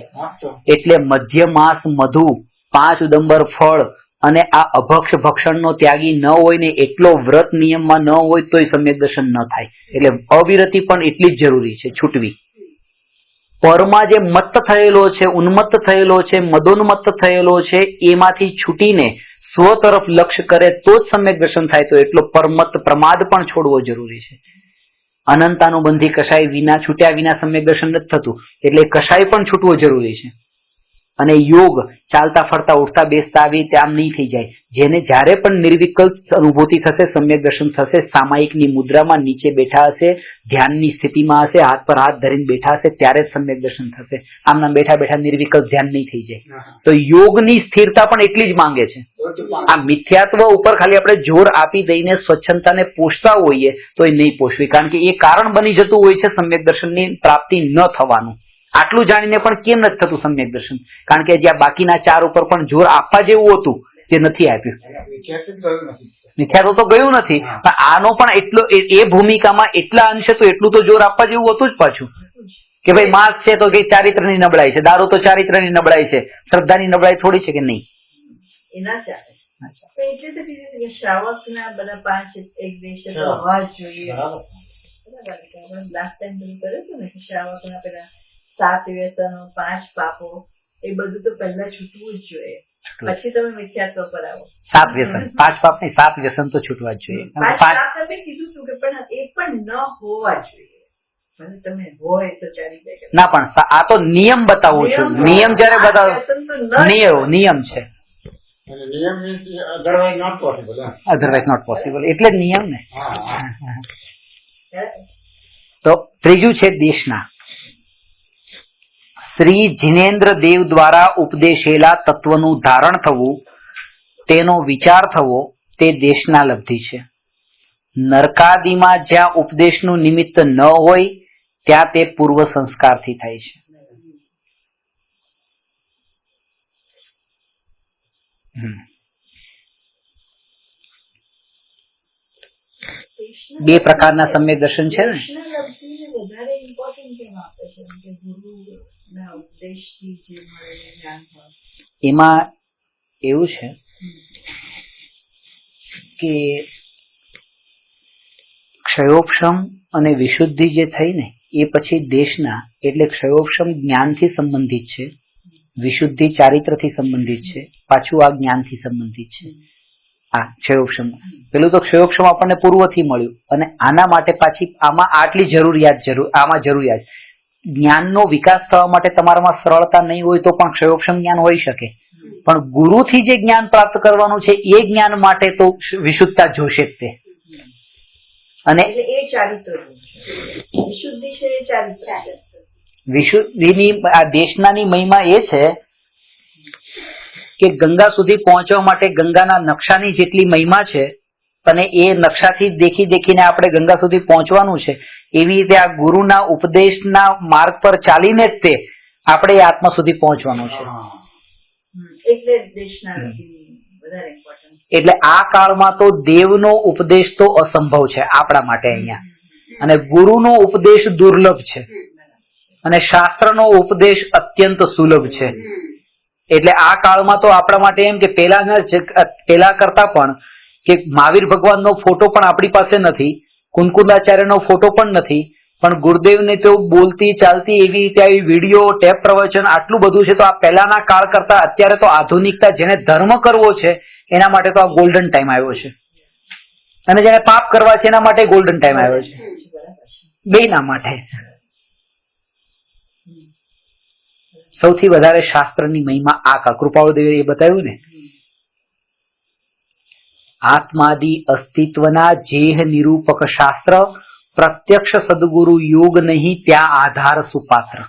એટલે મધ્ય માસ, મધુ, 5 ઉદંબર ફળ અને આ અભક્ષ ભક્ષણનો ત્યાગી ન હોય ને એટલો વ્રત નિયમમાં ન હોય તોય સમ્યક દર્શન ન થાય. એટલે અવિરતિ પણ એટલી જ જરૂરી છે છૂટવી. પરમાં જે મત્ત થયેલો છે, ઉન્મત્ત થયેલો છે, મદોન્મત્ત થયેલો છે, એમાંથી છૂટીને સ્વ તરફ લક્ષ્ય કરે તો જ સમ્યક દર્શન થાય. તો એટલો પરમત્ત પ્રમાદ પણ છોડવો જરૂરી છે. અનંતાનુબંધી કશાય વિના, છૂટ્યા વિના સમ્યક દર્શન નથી થતું, એટલે કશાય પણ છૂટવો જરૂરી છે. અને યોગ ચાલતા ફરતા ઉઠતા બેસતા આવી ત્યાં નહીં થઈ જાય. જેને જ્યારે પણ નિર્વિકલ્પ અનુભૂતિ થશે, સમ્યક દર્શન થશે, સામાયિકની મુદ્રામાં નીચે બેઠા હશે, ધ્યાનની સ્થિતિમાં હશે, હાથ પર હાથ ધરીને બેઠા હશે, ત્યારે જ સમ્યક દર્શન થશે. આમના બેઠા બેઠા નિર્વિકલ્પ ધ્યાન નહીં થઈ જાય. તો યોગની સ્થિરતા પણ એટલી જ માંગે છે. આ મિથ્યાત્વ ઉપર ખાલી આપણે જોર આપી દઈને સ્વચ્છતાને પોષતા હોઈએ તો એ નહીં પોષવી, કારણ કે એ કારણ બની જતું હોય છે સમ્યક દર્શનની પ્રાપ્તિ ન થવાનું. આટલું જાણીને પણ કેમ નથી થતું સમ્યક દર્શન? કારણ કે જ્યાં બાકીના 4 ઉપર પણ જોર આપવા જેવું હતું તે નથી આપ્યું. મિથ્યાત્વ તો ગયું નથી, પણ આનો પણ એટલો એ ભૂમિકામાં એટલા અંશે તો એટલું તો જોર આપવા જેવું હતું જ પાછું. કે ભાઈ માંસ છે તો કઈ ચારિત્રની નબળાઈ છે, દારૂ તો ચારિત્રની નબળાઈ છે, શ્રદ્ધાની નબળાઈ થોડી છે કે નહીં?
એના ચાલે. એટલે તો કીધું કે શ્રાવકના બધા 5 એક દેશ હોવા જ જોઈએ. લાસ્ટ ટાઈમ પેલું કર્યું હતું ને કે શ્રાવકના પેલા 7 વ્યસનો, 5 પાપો, એ બધું તો પહેલા છૂટવું જ જોઈએ, પછી તમે મિથ્યાત્વ પર આવો. 7 વ્યસન, 5 પાપ નહીં, 7 વ્યસન તો છૂટવા જ જોઈએ. 5 પાપ તમે કીધું હતું કે પણ એ પણ ન હોવા જોઈએ. તમે હોય તો ચાલી જાય ના, પણ આ તો નિયમ બતાવું છું. નિયમ જયારે બતાવો, નિયમ છે. અધરવાઇઝ નોટ પોસિબલ, એટલે જ નિયમ ને. તો ત્રીજું છે દેશના.
શ્રી જિનેન્દ્ર દેવ દ્વારા ઉપદેશેલા તત્વનું ધારણ થવું, તેનો વિચાર થવો તે દેશના લબ્ધિ છે. નરકાદિમાં જ્યાં ઉપદેશનું નિમિત્ત ન હોય ત્યાં તે પૂર્વ સંસ્કારથી થાય છે. બે પ્રકારના સમ્યક દર્શન છે ને.
વધારે ઇમ્પોર્ટન્ટ કેમ આપે છે કે ગુરુના ઉપદેશથી જે મળેલું જ્ઞાન હોય?
એમાં એવું છે કે ક્ષયોપશમ અને વિશુદ્ધિ જે થઈ ને એ પછી દેશના, એટલે ક્ષયોપશમ જ્ઞાનથી સંબંધિત છે, વિશુદ્ધિ ચારિત્રથી સંબંધિત છે, પાછું આ જ્ઞાનથી સંબંધિત છે. આ ક્ષયોપશમ, પેલું તો ક્ષયોપશમ આપણને પૂર્વથી મળ્યું અને આના માટે પાછી આમાં આટલી આમાં જરૂરિયાત જ્ઞાનનો વિકાસ થવા માટે તમારામાં સરળતા નહીં હોય તો પણ ક્ષયોપશમ જ્ઞાન હોઈ શકે, પણ ગુરુથી જે જ્ઞાન પ્રાપ્ત કરવાનું છે એ જ્ઞાન માટે તો વિશુદ્ધતા જોશે જ તે. અને
એ ચારિત્ર વિશુદ્ધિ છે, એ ચારિત્ર.
વિશુદ્ધિની આ દેશનાની મહિમા એ છે કે ગંગા સુધી પહોંચવા માટે ગંગાના નકશાની જેટલી મહિમા છે અને એ નકશાથી દેખીને આપણે ગંગા સુધી પહોંચવાનું છે, એવી રીતે આ ગુરુના ઉપદેશના માર્ગ પર ચાલીને જ તે આપણે એ આત્મા સુધી પહોંચવાનું છે.
એટલે દેશના વધારે ઇમ્પોર્ટન્ટ.
એટલે આ કાળમાં તો દેવનો ઉપદેશ તો અસંભવ છે આપણા માટે અહીંયા, અને ગુરુનો ઉપદેશ દુર્લભ છે અને શાસ્ત્રનો ઉપદેશ અત્યંત સુલભ છે. એટલે આ કાળમાં તો આપણા માટે એમ કે પેલા કરતા પણ કે મહાવીર ભગવાનનો ફોટો પણ આપણી પાસે નથી, કુંકુદાચાર્યનો ફોટો પણ નથી, પણ ગુરુદેવને તો બોલતી ચાલતી એવી રીતે આવી વિડીયો, ટેપ પ્રવચન આટલું બધું છે. તો આ પહેલાના કાળ કરતા અત્યારે તો આધુનિકતા, જેને ધર્મ કરવો છે એના માટે તો આ ગોલ્ડન ટાઈમ આવ્યો છે, અને જેને પાપ કરવા છે એના માટે ગોલ્ડન ટાઈમ આવ્યો છે, બેયના માટે. સૌથી વધારે શાસ્ત્રની મહિમા આ કાળ, કૃપાળુદેવે એ બતાવ્યું ને, આત્માદિ અસ્તિત્વના જેહ નિરૂપક શાસ્ત્ર, પ્રત્યક્ષ સદગુરુ યોગ નહીં ત્યાં આધાર સુપાત્ર.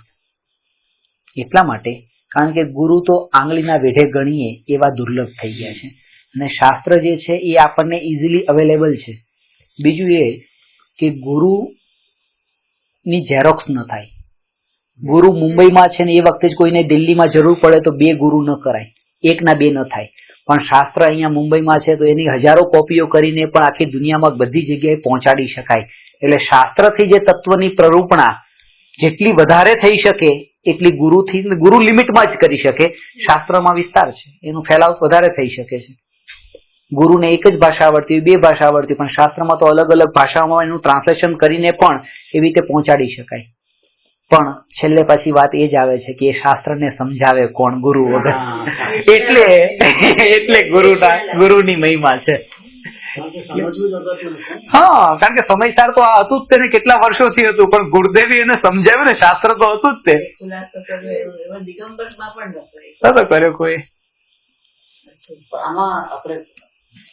એટલા માટે કારણ કે ગુરુ તો આંગળીના વેઢે ગણીએ એવા દુર્લભ થઈ ગયા છે, અને શાસ્ત્ર જે છે એ આપણને ઇઝીલી અવેલેબલ છે. બીજું એ કે ગુરુની ઝેરોક્સ ન થાય. ગુરુ મુંબઈમાં છે ને એ વખતે જ કોઈને દિલ્હીમાં જરૂર પડે તો 2 ગુરુ ન કરાય, 1 ના 2 ન થાય, પણ શાસ્ત્ર અહીંયા મુંબઈમાં છે તો એની હજારો કોપીઓ કરીને પણ આખી દુનિયામાં બધી જગ્યાએ પહોંચાડી શકાય. એટલે શાસ્ત્રથી જે તત્વની પ્રરૂપણા જેટલી વધારે થઈ શકે એટલી ગુરુ લિમિટમાં જ કરી શકે. શાસ્ત્રમાં વિસ્તાર છે, એનો ફેલાવ વધારે થઈ શકે છે. ગુરુને એક જ ભાષા આવડતી હોય, 2 ભાષા આવડતી, પણ શાસ્ત્રમાં તો અલગ અલગ ભાષામાં એનું ટ્રાન્સલેશન કરીને પણ એવી રીતે પહોંચાડી શકાય. પણ છેલ્લે પછી વાત એ જ આવે છે કે એ શાસ્ત્રને સમજાવે કોણ? ગુરુ વગર. એટલે ગુરુની મહિમા છે. હા, કારણ કે સમજદાર તો આ હતું જ તેને, કેટલા વર્ષોથી હતું, પણ ગુરુદેવે એને સમજાવ્યું ને, શાસ્ત્ર તો હતું જ તે. નતો કર્યો કોઈ.
આમાં આપણે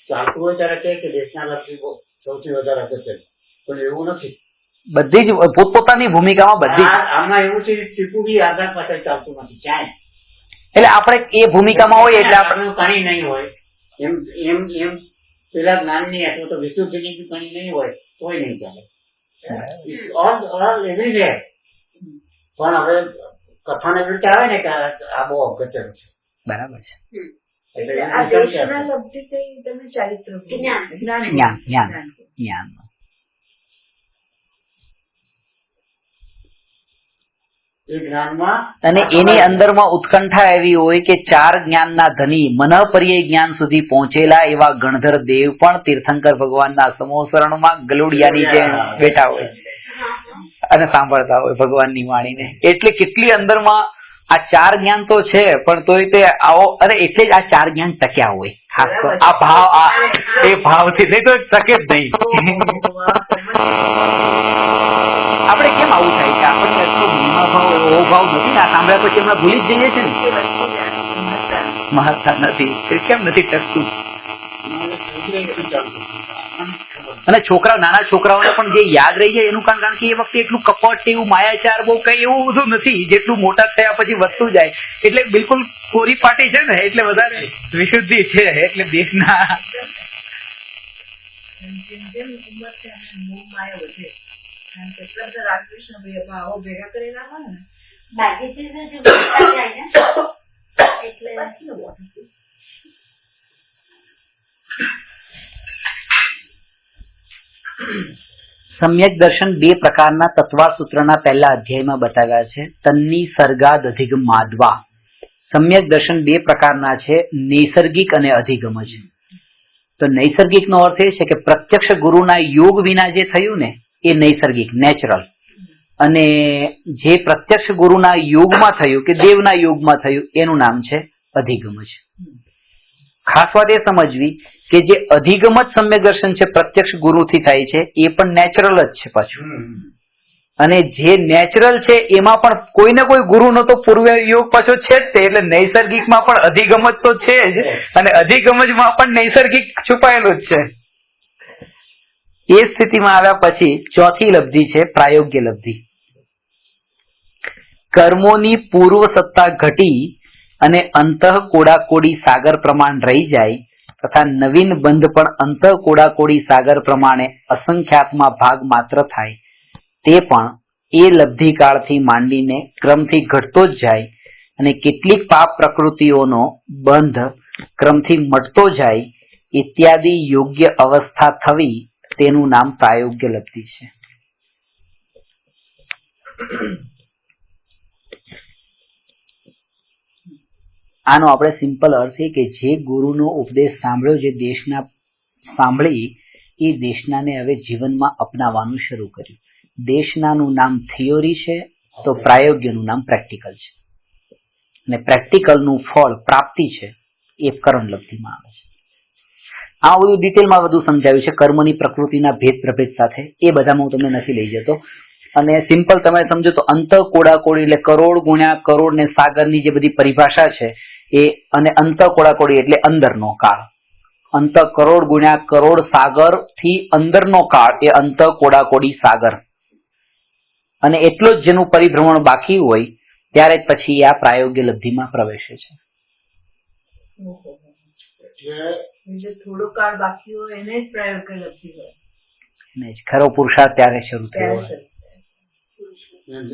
ચાલતું હોય ત્યારે કે દેશના લક્ષી સૌથી વધારે અગત્ય, પણ એવું નથી.
બધી જ પોતપોતાની ભૂમિકામાં બધી.
આમાં એવું છે કે ટીપુ બી આધાર પાછળ ચાલતું નથી ક્યાંય.
એટલે આપણે એ ભૂમિકામાં હોય એટલે આપણે
કણી નહીં હોય એમ પેલા જ્ઞાનની અથવા તો વિશુદ્ધિની બી કણી નહીં હોય તોય નહીં ચાલે. એવરીવેર. પણ હવે કથાને રીતે આવે ને કે આ બહુ અગત્યનું છે.
બરાબર છે.
એટલે આ દેશના લબ્ધિ તમે ચારિત્ર
જ્ઞાન અને એની અંદરમાં ઉત્કંઠા એવી હોય કે 4 જ્ઞાનના ધની મનઃપર્યય જ્ઞાન સુધી પહોંચેલા એવા ગણધર દેવ પણ તીર્થંકર ભગવાનના સમોસરણમાં ગલુડિયાની જેમ બેઠા હોય અને સાંભળતા હોય ભગવાનની વાણીને. એટલે કેટલી અંદરમાં આ 4 જ્ઞાન તો છે, પણ તોય તે આવો, અને એટલે જ આ 4 જ્ઞાન ટક્યા હોય. ખાસ તો આ ભાવ, એ ભાવથી, નહીં તો ટકે જ નહીં. આપણે કેમ આવું થાય કે આપણને એટલો ભાવ એવો ભાવ નથી ને, સાંભળ્યા પછી હમણાં ભૂલી જ જઈએ છે ને, મહત્તા નથી, કેમ નથી ટકતું? અને નાના છોકરાઓને પણ જે યાદ રહી જાય એનું કારણ કે એ વખતે એટલું કપટ એવું માયાચાર બહુ કઈ એવું બધું નથી જેટલું મોટા થયા પછી વધતું જાય એટલે બિલકુલ કોરી પાટી છે ને એટલે વધારે વિશુદ્ધિ છે એટલે દેશના
જેમ ઉંમર છે અને મોહ માયા વધે કારણ કે એટલા બધા રાગદ્વેષનો ભાવો ભેગા કરેલા હોય ને
બાકી જે વધતા જાય ને એટલે
સમ્યક દર્શન બે પ્રકારના તત્વાર સૂત્રના પહેલા અધ્યાયમાં બતાવ્યા છે. તન્ની સર્ગાદ અધિગમ માધવા. સમ્યક દર્શન બે પ્રકારના છે, નૈસર્ગિક અને અધિગમ છે. તો નૈસર્ગિક નો અર્થ એ છે કે પ્રત્યક્ષ ગુરુના યોગ વિના જે થયું ને એ નૈસર્ગિક નેચરલ, અને જે પ્રત્યક્ષ ગુરુના યોગમાં થયું કે દેવના યોગમાં થયું એનું નામ છે અધિગમ છે. ખાસ વાત એ સમજવી કે જે અધિગમ જ સમ્યક દર્શન છે પ્રત્યક્ષ ગુરુથી થાય છે એ પણ નેચરલ જ છે પાછું, અને જે નેચરલ છે એમાં પણ કોઈ ને કોઈ ગુરુનો તો પૂર્વ યોગ પાછો છે જ તે, એટલે નૈસર્ગિકમાં પણ અધિગમ જ તો છે જ, અને અધિગમમાં પણ નૈસર્ગિક છુપાયેલું જ છે. એ સ્થિતિમાં આવ્યા પછી ચોથી લબ્ધિ છે પ્રાયોગ્ય લબ્ધિ. કર્મોની પૂર્વ સત્તા ઘટી અને અંતઃ કોડાકોડી સાગર પ્રમાણ રહી જાય તથા નવીન બંધ પણ અંતઃ કોડાકોડી સાગર પ્રમાણે અસંખ્યાતમાં ભાગ માત્ર થાય, તે પણ એ લબ્ધિ કાળથી માંડીને ક્રમથી ઘટતો જ જાય અને કેટલીક પાપ પ્રકૃતિઓનો બંધ ક્રમથી મટતો જાય ઇત્યાદિ યોગ્ય અવસ્થા થવી તેનું નામ પ્રાયોગ્ય લબ્ધિ છે. આનો આપણે સિમ્પલ અર્થ એ કે જે ગુરુનો ઉપદેશ સાંભળ્યો, જે દેશના સાંભળી એ દેશનાને હવે જીવનમાં અપનાવવાનું શરૂ કર્યું. દેશનાનું નામ થિયોરી છે તો પ્રાયોગ્યનું નામ પ્રેક્ટિકલ છે, અને પ્રેક્ટિકલનું ફળ પ્રાપ્તિ છે એ કર્મલબ્ધિમાં આવે છે. આ બધું ડિટેલમાં વધુ સમજાવ્યું છે કર્મની પ્રકૃતિના ભેદ પ્રભેદ સાથે, એ બધામાં હું તમને નથી લઈ જતો. અને સિમ્પલ તમે સમજો તો અંત કોડાકોડી એટલે કરોડ ગુણ્યા કરોડ ને સાગરની જે બધી પરિભાષા છે એ, અને અંત કોડાકોડી એટલે અંદરનો કાળ. અંત કરોડ ગુણ્યા કરોડ સાગર થી અંદરનો કાળ એ અંત કોડાકોડી સાગર, અને એટલો જ જેનું પરિભ્રમણ બાકી હોય ત્યારે જ પછી આ પ્રાયોગ્ય લબ્ધિમાં પ્રવેશે છે.
જે થોડો કાળ બાકી હોય એને જ પ્રાયોગ્ય લબ્ધિ હોય,
ખરો પુરુષાર્થ ત્યારે શરૂ થયો હોય.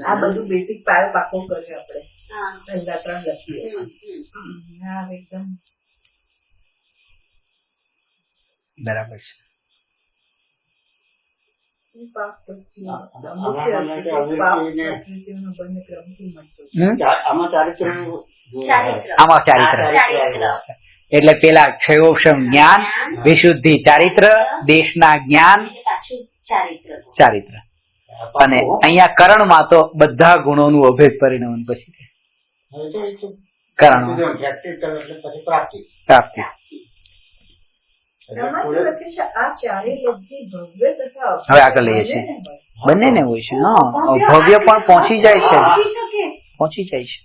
આ બધું બેસિક પાયો પાકો કર્યો આપણે પહેલા 3 લબ્ધિઓ. હા એકદમ
બરાબર છે. આમાં ચારિત્ર એટલે પેલા ક્ષયોક્ષમ જ્ઞાન, વિશુદ્ધિ ચારિત્ર, દેશના જ્ઞાન ચારિત્ર, અને અહીંયા કરણમાં તો બધા ગુણોનું અભેદ પરિણમન પછી કરણ પ્રાપ્તિ. હવે આગળ લઈએ છીએ, બંનેને હોય છે. હા, ભવ્ય પણ પહોંચી જાય છે, પહોંચી જાય છે.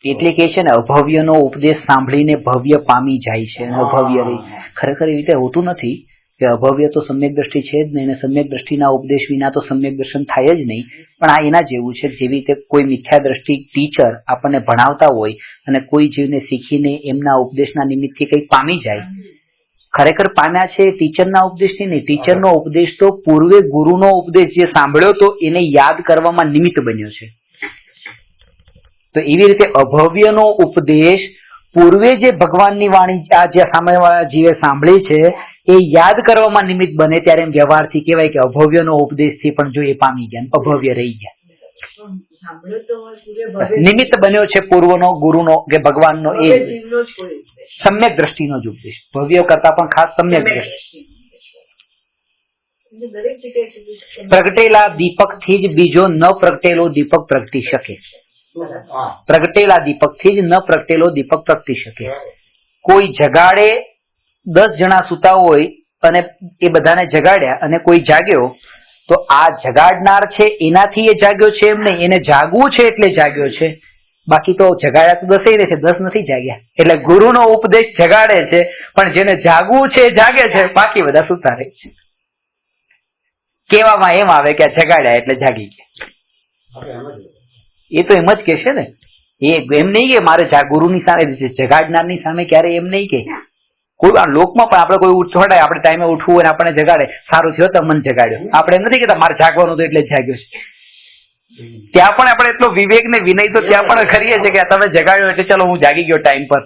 એટલે કે છે ને અભવ્યનો ઉપદેશ સાંભળીને ભવ્ય પામી જાય છે અને અભવ્ય રહી. ખરેખર એવી રીતે હોતું નથી કે અભવ્ય તો સમ્યક દ્રષ્ટિ છે જ નહીં, અને સમ્યક દ્રષ્ટિના ઉપદેશ વિના તો સમ્યક દર્શન થાય જ નહીં. પણ આ એના જેવું છે જેવી રીતે કોઈ મિથ્યા દ્રષ્ટિ ટીચર આપણને ભણાવતા હોય અને કોઈ જીવને શીખીને એમના ઉપદેશના નિમિત્તથી કંઈક પામી જાય, ખરેખર પામ્યા છે ટીચરના ઉપદેશથી નહીં. ટીચરનો ઉપદેશ તો પૂર્વે ગુરુનો ઉપદેશ જે સાંભળ્યો તો એને યાદ કરવામાં નિમિત્ત બન્યો છે. તો એવી રીતે અભવ્યનો ઉપદેશ પૂર્વે જે ભગવાનની વાણી આ જે સામેવાળા જીવે સાંભળી છે એ યાદ કરવામાં નિમિત્ત બને, ત્યારે એમ વ્યવહારથી કહેવાય કે અભવ્યનો ઉપદેશથી પણ જો એ પામી ગયા, અભવ્ય રહી ગયા. નિમિત્ત બન્યો છે પૂર્વનો ગુરુનો કે ભગવાનનો એ સમ્યક દ્રષ્ટિનો જ ઉપદેશ, ભવ્ય કરતા પણ ખાસ સમ્યક દ્રષ્ટિ. પ્રગટેલા દીપકથી જ બીજો ન પ્રગટેલો દીપક પ્રગટી શકે. પ્રગટેલા દીપકથી જ ન પ્રગટેલો દીપક પ્રગટી શકે. કોઈ જગાડે 10 જણા સુતા હોય અને એ બધાને જગાડ્યા અને કોઈ જાગ્યો, તો આ જગાડનાર છે એનાથી એ જાગ્યો છે એમ નહીં, એને જાગવું છે એટલે જાગ્યો છે. બાકી તો જગાડ્યા તો 10 રહે છે, 10 નથી જાગ્યા. એટલે ગુરુનો ઉપદેશ જગાડે છે, પણ જેને જાગવું છે એ જાગે છે, બાકી બધા સુતા રહે છે. કહેવામાં એમ આવે કે આ જગાડ્યા એટલે જાગી ગયા. એ તો એમ જ કહેશે ને. એ એમ નહીં કે મારે ગુરુની સામે જગાડનારની સામે ક્યારે એમ નહીં કે કોઈ લોકમાં પણ આપણે કોઈ ઉઠવાડાય, આપણે ટાઈમે ઉઠવું હોય આપણને જગાડે, સારું થયો તો મન જગાડ્યો. આપણે એમ નથી કહેતા મારે જાગવાનું હતું એટલે જ જાગ્યો છે. ત્યાં પણ આપણે એટલો વિવેક ને વિનય તો ત્યાં પણ કરીએ છીએ કે તમે જગાડ્યો એટલે ચલો હું જાગી ગયો ટાઈમ પર.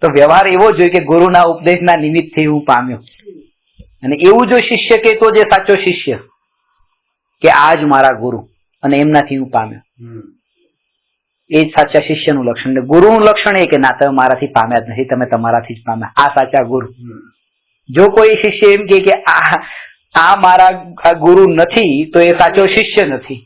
તો વ્યવહાર એવો જોઈએ કે ગુરુના ઉપદેશના નિમિત્તથી હું પામ્યો. અને એવું જો શિષ્ય કે તો જે સાચો શિષ્ય કે આ જ મારા ગુરુ અને એમનાથી હું પામ્યો, એ જ સાચા શિષ્યનું લક્ષણ. ને ગુરુનું લક્ષણ એ કે ના તમે મારાથી પામ્યા જ નથી, તમે તમારાથી જ પામ્યા. આ સાચા ગુરુ. જો કોઈ શિષ્ય એમ કે આ મારા ગુરુ નથી તો એ સાચો શિષ્ય નથી.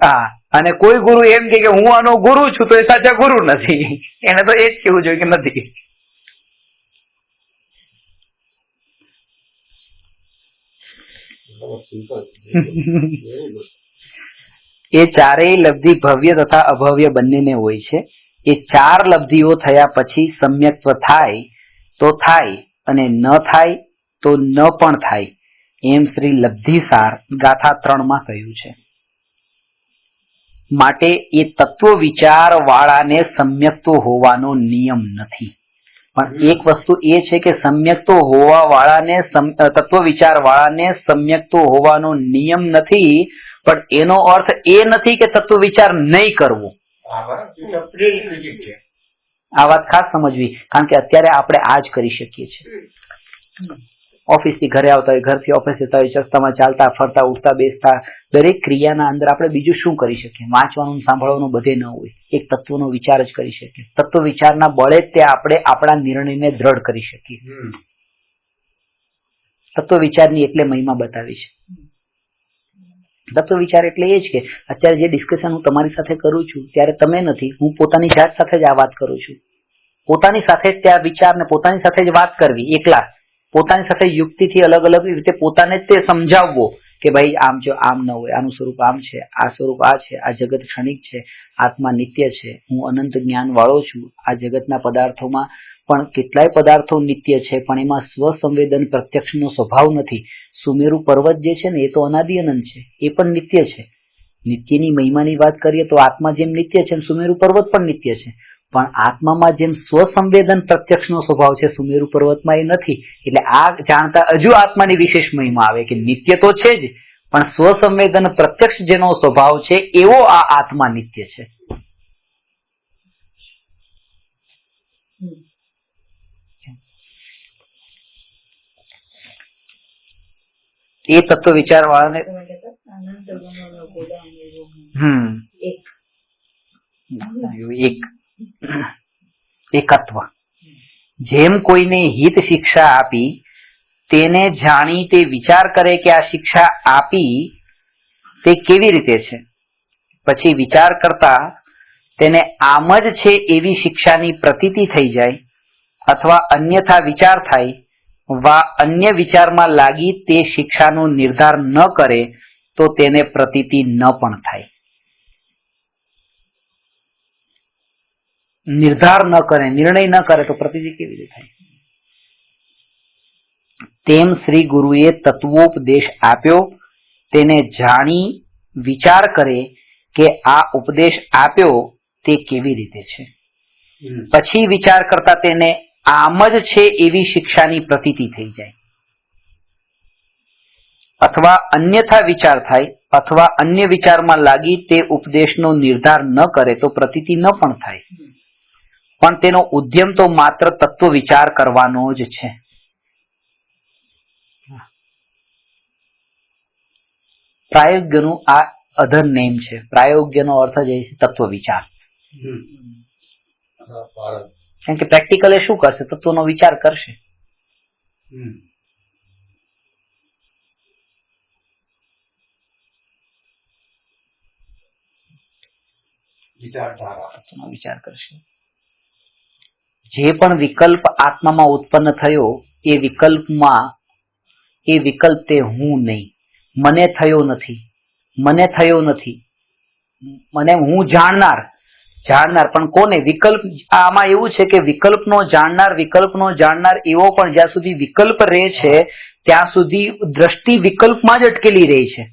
હા, અને કોઈ ગુરુ એમ કે હું આનો ગુરુ છું તો એ સાચા ગુરુ નથી. એને તો એ જ કેવું જોઈએ કે નથી. એ ચારેય લબ્ધિ ભવ્ય તથા અભવ્ય બંનેને હોય છે. એ 4 લબ્ધિઓ થયા પછી સમ્યક્ત્વ થાય તો થાય અને ન થાય તો ન પણ થાય, એમ શ્રી લબ્ધિસાર ગાથા 3 માં કહ્યું છે. માટે એ તત્વ વિચાર વાળાને સમ્યક્ત્વ હોવાનો નિયમ નથી. પણ એક વસ્તુ એ છે કે સમ્યક્ત્વ હોવા વાળાને તત્વ વિચાર વાળાને સમ્યક્ત્વ હોવાનો નિયમ નથી, પણ એનો અર્થ એ નથી કે તત્વ વિચાર નહીં કરવો. આ વાત ખાસ સમજવી, કારણ કે અત્યારે આપણે આ જ કરી શકીએ છીએ. ઓફિસ થી ઘરે આવતા હોય, ઘરથી ઓફિસ જતા હોય, રસ્તામાં ચાલતા ફરતા ઉઠતા બેસતા દરેક ક્રિયાના અંદર આપણે બીજું શું કરી શકીએ? વાંચવાનું સાંભળવાનું બધે ન હોય, એક તત્વનો વિચાર જ કરી શકીએ. તત્વ વિચારના બળે તે આપણે આપણા નિર્ણયને દ્રઢ કરી શકીએ. તત્વ વિચારની એટલે મહિમા બતાવી છે. તત્વ વિચાર એટલે એ જ કે અત્યારે જે ડિસ્કશન હું તમારી સાથે કરું છું ત્યારે તમે નથી, હું પોતાની જાત સાથે જ આ વાત કરું છું. પોતાની સાથે જ ત્યાં વિચારને પોતાની સાથે જ વાત કરવી, એકલા પોતાની સાથે યુક્તિથી અલગ અલગ રીતે પોતાને જ તે સમજાવવો કે ભાઈ આમ જો આમ ન હોય, આનું સ્વરૂપ આમ છે, આ સ્વરૂપ આ છે, આ જગત ક્ષણિક છે, આત્મા નિત્ય છે, હું અનંત જ્ઞાન વાળો છું. આ જગતના પદાર્થોમાં પણ કેટલાય પદાર્થો નિત્ય છે, પણ એમાં સ્વસંવેદન પ્રત્યક્ષનો સ્વભાવ નથી. સુમેરુ પર્વત જે છે ને એ તો અનાદિ અનંત છે, એ પણ નિત્ય છે. નિત્યની મહિમાની વાત કરીએ તો આત્મા જેમ નિત્ય છે, સુમેરુ પર્વત પણ નિત્ય છે. પણ આત્મામાં જેમ સ્વસંવેદન પ્રત્યક્ષનો સ્વભાવ છે, સુમેરુ પર્વતમાં એ નથી. એટલે આ જાણતા હજુ આત્માની વિશેષ મહિમા આવે કે નિત્ય તો છે જ, પણ સ્વસંવેદન પ્રત્યક્ષ જેનો સ્વભાવ છે એવો આ આત્મા નિત્ય છે. એ તત્વ વિચાર વાળાને એકત્વ. જેમ કોઈને હિત શિક્ષા આપી તેને જાણી તે વિચાર કરે કે આ શિક્ષા આપી તે કેવી રીતે છે, પછી વિચાર કરતા તેને આમ જ છે એવી શિક્ષાની પ્રતીતિ થઈ જાય, અથવા અન્યથા વિચાર થાય વા અન્ય વિચારમાં લાગી તે શિક્ષાનો નિર્ધાર ન કરે તો તેને પ્રતીતિ ન પણ થાય. નિર્ધાર ન કરે, નિર્ણય ન કરે તો પ્રતીતિ કેવી રીતે થાય? તેમ શ્રી ગુરુએ તત્વોપદેશ આપ્યો, તેને જાણી વિચાર કરે કે આ ઉપદેશ આપ્યો તે કેવી રીતે છે. પછી વિચાર કરતા તેને આમ જ છે એવી શિક્ષાની પ્રતીતિ થઈ જાય, અથવા અન્યથા વિચાર થાય, અથવા અન્ય વિચારમાં લાગી તે ઉપદેશનો નિર્ધાર ન કરે તો પ્રતીતિ ન પણ થાય. પણ તેનો ઉદ્યમ તો માત્ર તત્વ વિચાર કરવાનો જ છે. પ્રાયોગ્યનું આ અધર નેમ છે. પ્રાયોગ્યનો અર્થ જ એ છે તત્વ વિચાર. કારણ કે પ્રેક્ટિકલ એ શું કરશે? તત્વનો વિચાર કરશે. વિચાર કરશે. જે પણ વિકલ્પ આત્મામાં ઉત્પન્ન થયો એ વિકલ્પ તે હું નહીં, મને થયો નથી, મને થયો નથી, મને હું જાણનાર પણ કોને? વિકલ્પ. આમાં એવું છે કે વિકલ્પનો જાણનાર એવો પણ જ્યાં સુધી વિકલ્પ રહે છે ત્યાં સુધી દ્રષ્ટિ વિકલ્પમાં જ અટકેલી રહે છે.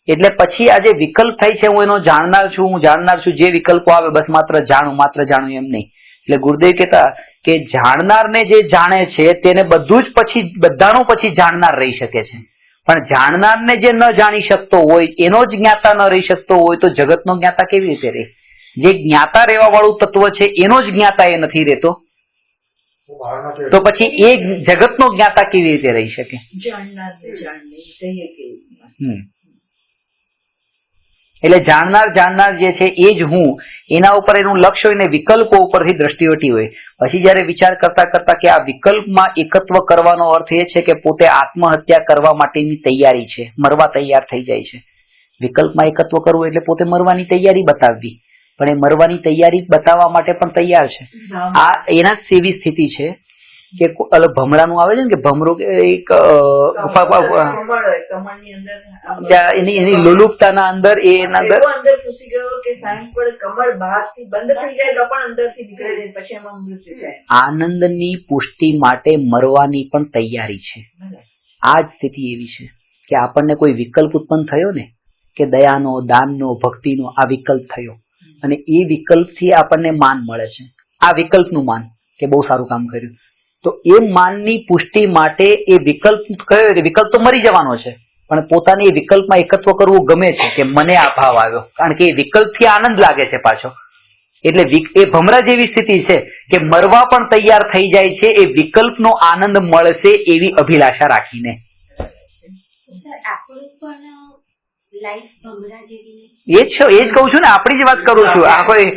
એટલે પછી આ જે વિકલ્પ થાય છે, હું એનો જાણનાર છું, જે વિકલ્પો આવે બસ માત્ર જાણું એમ નહીં. એટલે ગુરુદેવ કહેતા કે જાણનારને જે જાણે છે તેને બધું જ પછી બધાનું પછી જાણનાર રહી શકે છે, પણ જાણનારને જે ન જાણી શકતો હોય, એનો જ જ્ઞાતા ન રહી શકતો હોય તો જગતનો જ્ઞાતા કેવી રીતે રહે? જે જ્ઞાતા રહેવા વાળું તત્વ છે એનો જ જ્ઞાતા એ નથી રહેતો તો પછી એ જગતનો જ્ઞાતા કેવી રીતે રહી શકે? એટલે જાણનાર જે છે એ જ હું, એના ઉપર એનું લક્ષ્ય હોય ને વિકલ્પો ઉપરથી દ્રષ્ટિવટી હોય. પછી જયારે વિચાર કરતા કે આ વિકલ્પમાં એકત્વ કરવાનો અર્થ એ છે કે પોતે આત્મહત્યા કરવા માટેની તૈયારી છે, મરવા તૈયાર થઈ જાય છે. વિકલ્પમાં એકત્વ કરવું એટલે પોતે મરવાની તૈયારી બતાવવી, પણ એ મરવાની તૈયારી બતાવવા માટે પણ તૈયાર છે. આ એના જ એવી સ્થિતિ છે કે ભમરાનું આવે છે ને કે ભમરો એક એની લોલુપતાના અંદર એના અંદર આનંદની પુષ્ટિ માટે મરવાની પણ તૈયારી છે. આ જ સ્થિતિ એવી છે કે આપણને કોઈ વિકલ્પ ઉત્પન્ન થયો ને કે દયાનો, દાનનો, ભક્તિનો આ વિકલ્પ થયો અને એ વિકલ્પથી આપણને માન મળે છે. આ વિકલ્પનું માન કે બહુ સારું કામ કર્યું, તો એ માનની પુષ્ટિ માટે એ વિકલ્પ કયો? વિકલ્પ તો મરી જવાનો છે, પણ પોતાની એ વિકલ્પમાં એકત્વ કરવું ગમે છે કે મને આ ભાવ આવ્યો, કારણ કે એ વિકલ્પથી આનંદ લાગે છે પાછો. એટલે એ ભમરા જેવી સ્થિતિ છે કે મરવા પણ તૈયાર થઈ જાય છે એ વિકલ્પનો આનંદ મળશે એવી અભિલાષા રાખીને. એ જ કહું છું ને, આપણી જ વાત કરું છું. આ કોઈ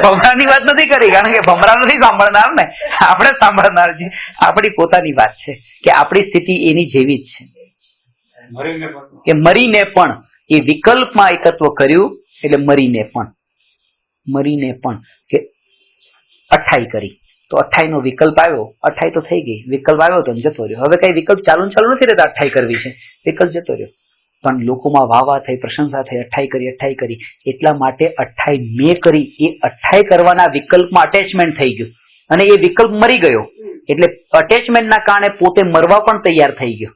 ભમરાની વાત નથી કરી, કારણ કે ભમરા નથી સાંભળનાર ને, આપણે સાંભળનાર છે. આપણી પોતાની વાત છે કે આપણી સ્થિતિ એની જેવી જ છે કે મરીને પણ એ વિકલ્પમાં એકત્વ કર્યું એટલે મરીને પણ કે અઠાઈ કરી તો 28 નો વિકલ્પ આવ્યો, 28 તો થઈ ગઈ, વિકલ્પ આવ્યો તો જતો રહ્યો. હવે કઈ વિકલ્પ ચાલુ નથી રહેતા 28 કરવી છે, વિકલ્પ જતો રહ્યો. પણ લોકોમાં વાહ થઈ, પ્રશંસા થઈ, 28 કરી, એટલા માટે 28 મેં કરી. એ 28 કરવાના વિકલ્પમાં અટેચમેન્ટ થઈ ગયું અને એ વિકલ્પ મરી ગયો. એટલે અટેચમેન્ટના કારણે પોતે મરવા પણ તૈયાર થઈ ગયો.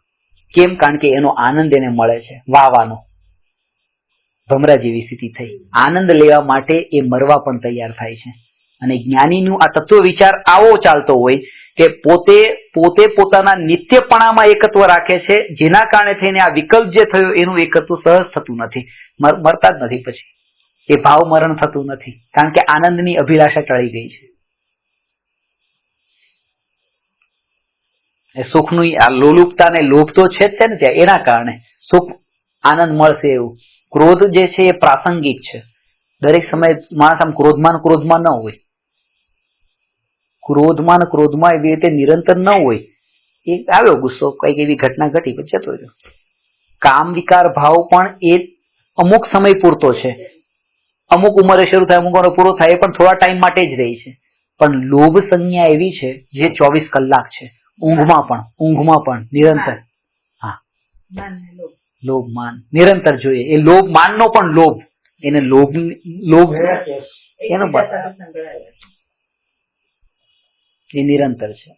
કેમ? કારણ કે એનો આનંદ એને મળે છે વાવાનો. ભમરા જેવી સ્થિતિ થઈ. આનંદ લેવા માટે એ મરવા પણ તૈયાર થાય છે. અને જ્ઞાનીનું આ તત્વ વિચાર આવો ચાલતો હોય કે પોતે પોતાના નિત્યપણામાં એકત્વ રાખે છે, જેના કારણે થઈને આ વિકલ્પ જે થયો એનું એકત્વ સહજ થતું નથી, મરતા જ નથી. પછી એ ભાવ મરણ થતું નથી, કારણ કે આનંદની અભિલાષા ટળી ગઈ છે. સુખનું આ લોલુપતા ને લોભ તો છે જ ને ત્યાં, એના કારણે સુખ આનંદ મળશે એવું. ક્રોધ જે છે એ પ્રાસંગિક છે. દરેક સમયે માણસ આમ ક્રોધમાં ન હોય, ક્રોધમાં એવી રીતે નિરંતર ન હોય. એ આવ્યો ગુસ્સો, કઈક એવી ઘટના ઘટી પછી જતો રહ્યો. કામ વિકાર ભાવ પણ એ અમુક સમય પૂરતો છે, અમુક ઉંમરે શરૂ થાય, અમુક ઉંમરે પૂરો થાય, એ પણ થોડા ટાઈમ માટે જ રહી છે. પણ લોભ સંજ્ઞા એવી છે જે 24 કલાક છે. ઊંઘમાં પણ નિરંતર. હા, લોભ માન નિરંતર જોઈએ. એ લોભ માનનો પણ લોભ, એને લોભ એનો એ નિરંતર છે.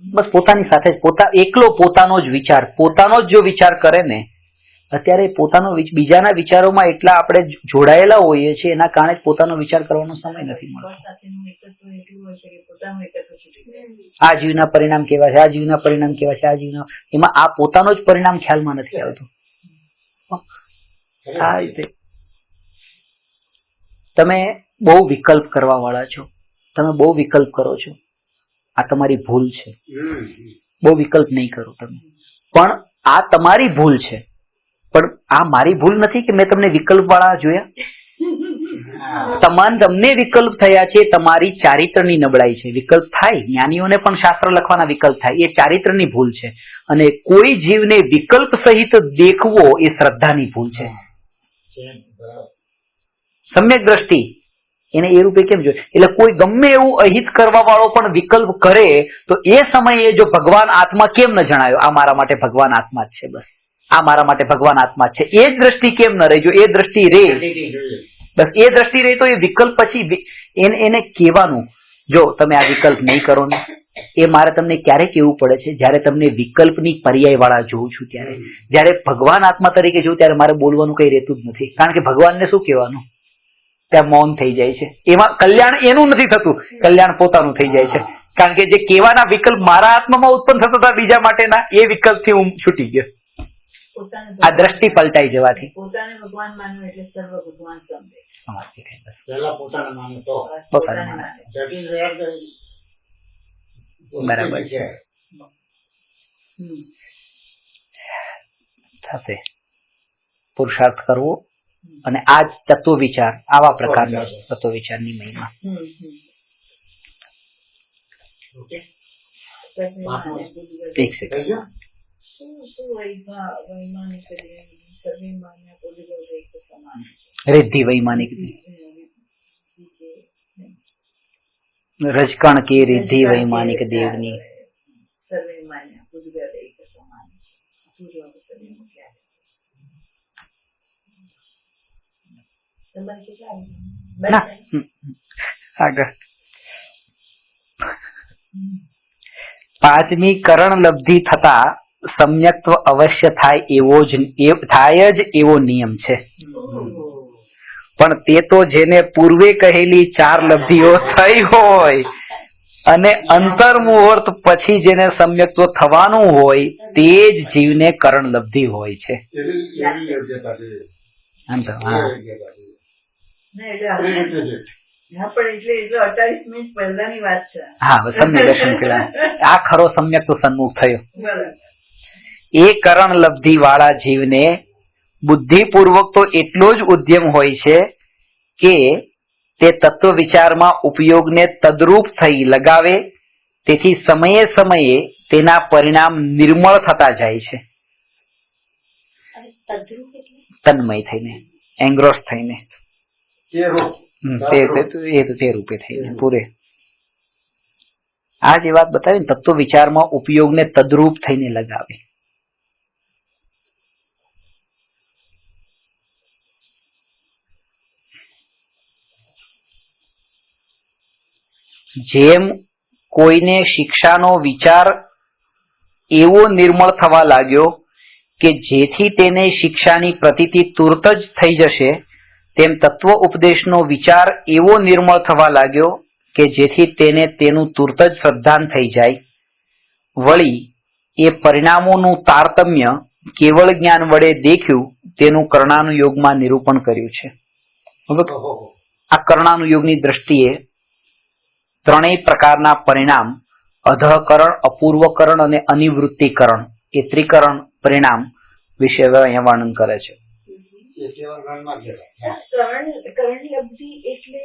બસ પોતાની સાથે એકલો પોતાનો જ જો વિચાર કરે ને, અત્યારે બીજાના વિચારોમાં એટલા આપણે જોડાયેલા હોઈએ છીએ, એના કારણે જ પોતાનો વિચાર કરવાનો સમય નથી મળતો. આ જીવના પરિણામ કેવા છે, આ જીવના પરિણામ કેવા છે, આ જીવના, એમાં આ પોતાનો જ પરિણામ ખ્યાલમાં નથી આવતો. આ રીતે તમે બહુ વિકલ્પ કરવા વાળા છો, તમે બહુ વિકલ્પ કરો છો, આ તમારી ભૂલ છે. બહુ વિકલ્પ નહીં કરો તમે, પણ આ તમારી ભૂલ છે. પણ આ મારી ભૂલ નથી કે મેં તમને વિકલ્પ વાળા જોયા. તમને વિકલ્પ થયા છે, તમારી ચારિત્રની નબળાઈ છે. વિકલ્પ થાય, જ્ઞાનીઓને પણ શાસ્ત્ર લખવાના વિકલ્પ થાય, એ ચારિત્રની ભૂલ છે. અને કોઈ જીવને વિકલ્પ સહિત દેખવો એ શ્રદ્ધાની ભૂલ છે. સમ્યક દ્રષ્ટિ એને એ રૂપે કેમ જોઈએ? એટલે કોઈ ગમે એવું અહિત કરવા વાળો પણ વિકલ્પ કરે તો એ સમયે જો ભગવાન આત્મા કેમ ન જણાયો? આ મારા માટે ભગવાન આત્મા જ છે, બસ આ મારા માટે ભગવાન આત્મા જ છે, એ જ દ્રષ્ટિ કેમ ન રહે? જો એ દ્રષ્ટિ રે, બસ એ દ્રષ્ટિ રહી તો એ વિકલ્પ પછી એને કહેવાનું, જો તમે આ વિકલ્પ નહીં કરો ને, એ મારે તમને ક્યારે કહેવું પડે છે? જ્યારે તમને વિકલ્પની પર્યાય વાળા જોઉં છું ત્યારે. જ્યારે ભગવાન આત્મા તરીકે જોઉં ત્યારે મારે બોલવાનું કઈ રહેતું જ નથી, કારણ કે ભગવાનને શું કહેવાનું? ત્યાં મૌન થઈ જાય છે. એમાં કલ્યાણ એનું નથી થતું, કલ્યાણ પોતાનું થઈ જાય છે, કારણ કે જે કહેવાના વિકલ્પ મારા આત્મામાં ઉત્પન્ન થતા હતા બીજા માટેના, એ વિકલ્પથી હું છૂટી ગયો. આ દ્રષ્ટિ પલટાઈ જવાથી
પોતાને ભગવાન માનવું એટલે સર્વ ભગવાન સમજે.
સમાપ્તિ થઈ બસ.
પહેલા પોતાને માને તો
પોતાને માને.
જટિલ રહ્યા
બરાબર છે. થશે પુરુષાર્થ કરવો અને આ જ તત્વ વિચાર, આવા પ્રકારનો તત્વ વિચારની મહિમા. એક સેકન્ડ. रिद्धि वैमानिक रजकण की रिद्धि वैमानिक देवनी આગળ 5મી કરણ લબ્ધિ થતા સમ્યક્ત્વ અવશ્ય થાય જ એવો નિયમ છે. પણ તે તો જેને પૂર્વે કહેલી 4 લબ્ધિઓ થઈ હોય અને અંતર મુહૂર્ત પછી જેને સમ્યક્ત્વ થવાનું હોય તે જ જીવને કરણ લબ્ધિ હોય છે. હા, સમ્યક દર્શન કર્યા, આ ખરો સમ્યક્ત્વ સન્મુખ થયો. એ કરણ લબ્ધિ વાળા જીવને બુદ્ધિપૂર્વક તો એટલો જ ઉદ્યમ હોય છે કે તે તત્વ વિચારમાં ઉપયોગને તદરૂપ થઈ લગાવે, તેથી સમયે સમયે તેના પરિણામ નિર્મળ થતા જાય છે. તન્મય થઈને, એંગ્રોસ થઈને, તે રૂપે થઈને પૂરે. આ જે વાત બતાવી ને, તત્વ વિચારમાં ઉપયોગને તદરૂપ થઈને લગાવે. જેમ કોઈને શિક્ષાનો વિચાર એવો નિર્મળ થવા લાગ્યો કે જેથી તેને શિક્ષાની પ્રતીતિ તુરત જ થઈ જશે, તેમ તત્વ ઉપદેશનો વિચાર એવો નિર્મળ થવા લાગ્યો કે જેથી તેને તેનું તુરત જ શ્રદ્ધાન થઈ જાય. વળી એ પરિણામોનું તારતમ્ય કેવળ જ્ઞાન વડે દેખ્યું તેનું કર્ણાનુયોગમાં નિરૂપણ કર્યું છે. હવે આ કર્ણાનુયોગની દ્રષ્ટિએ ત્રણેય પ્રકારના પરિણામ, અધઃકરણ, અપૂર્વકરણ અને અનિવૃત્તિકરણ, એ ત્રિકરણ પરિણામ વિશે અહીંયા વર્ણન કરે છે.
કરણ લબ્ધિ એટલે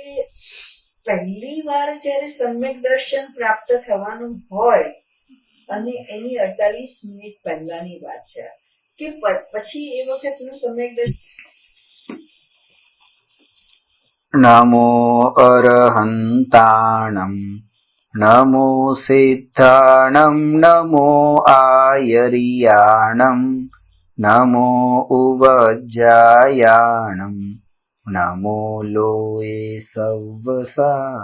પહેલી વાર જયારે સમ્યક દર્શન પ્રાપ્ત થવાનું હોય અને એની 48 મિનિટ પહેલાની વાત છે કે પછી એ વખતનું સમ્યક દર્શન.
નમો અરહંતાણમ નમો સિદ્ધાણમ નમો આયરિયાણમ નમો ઉવજ્જાયાણમ નમો લોએ સવ્વસા.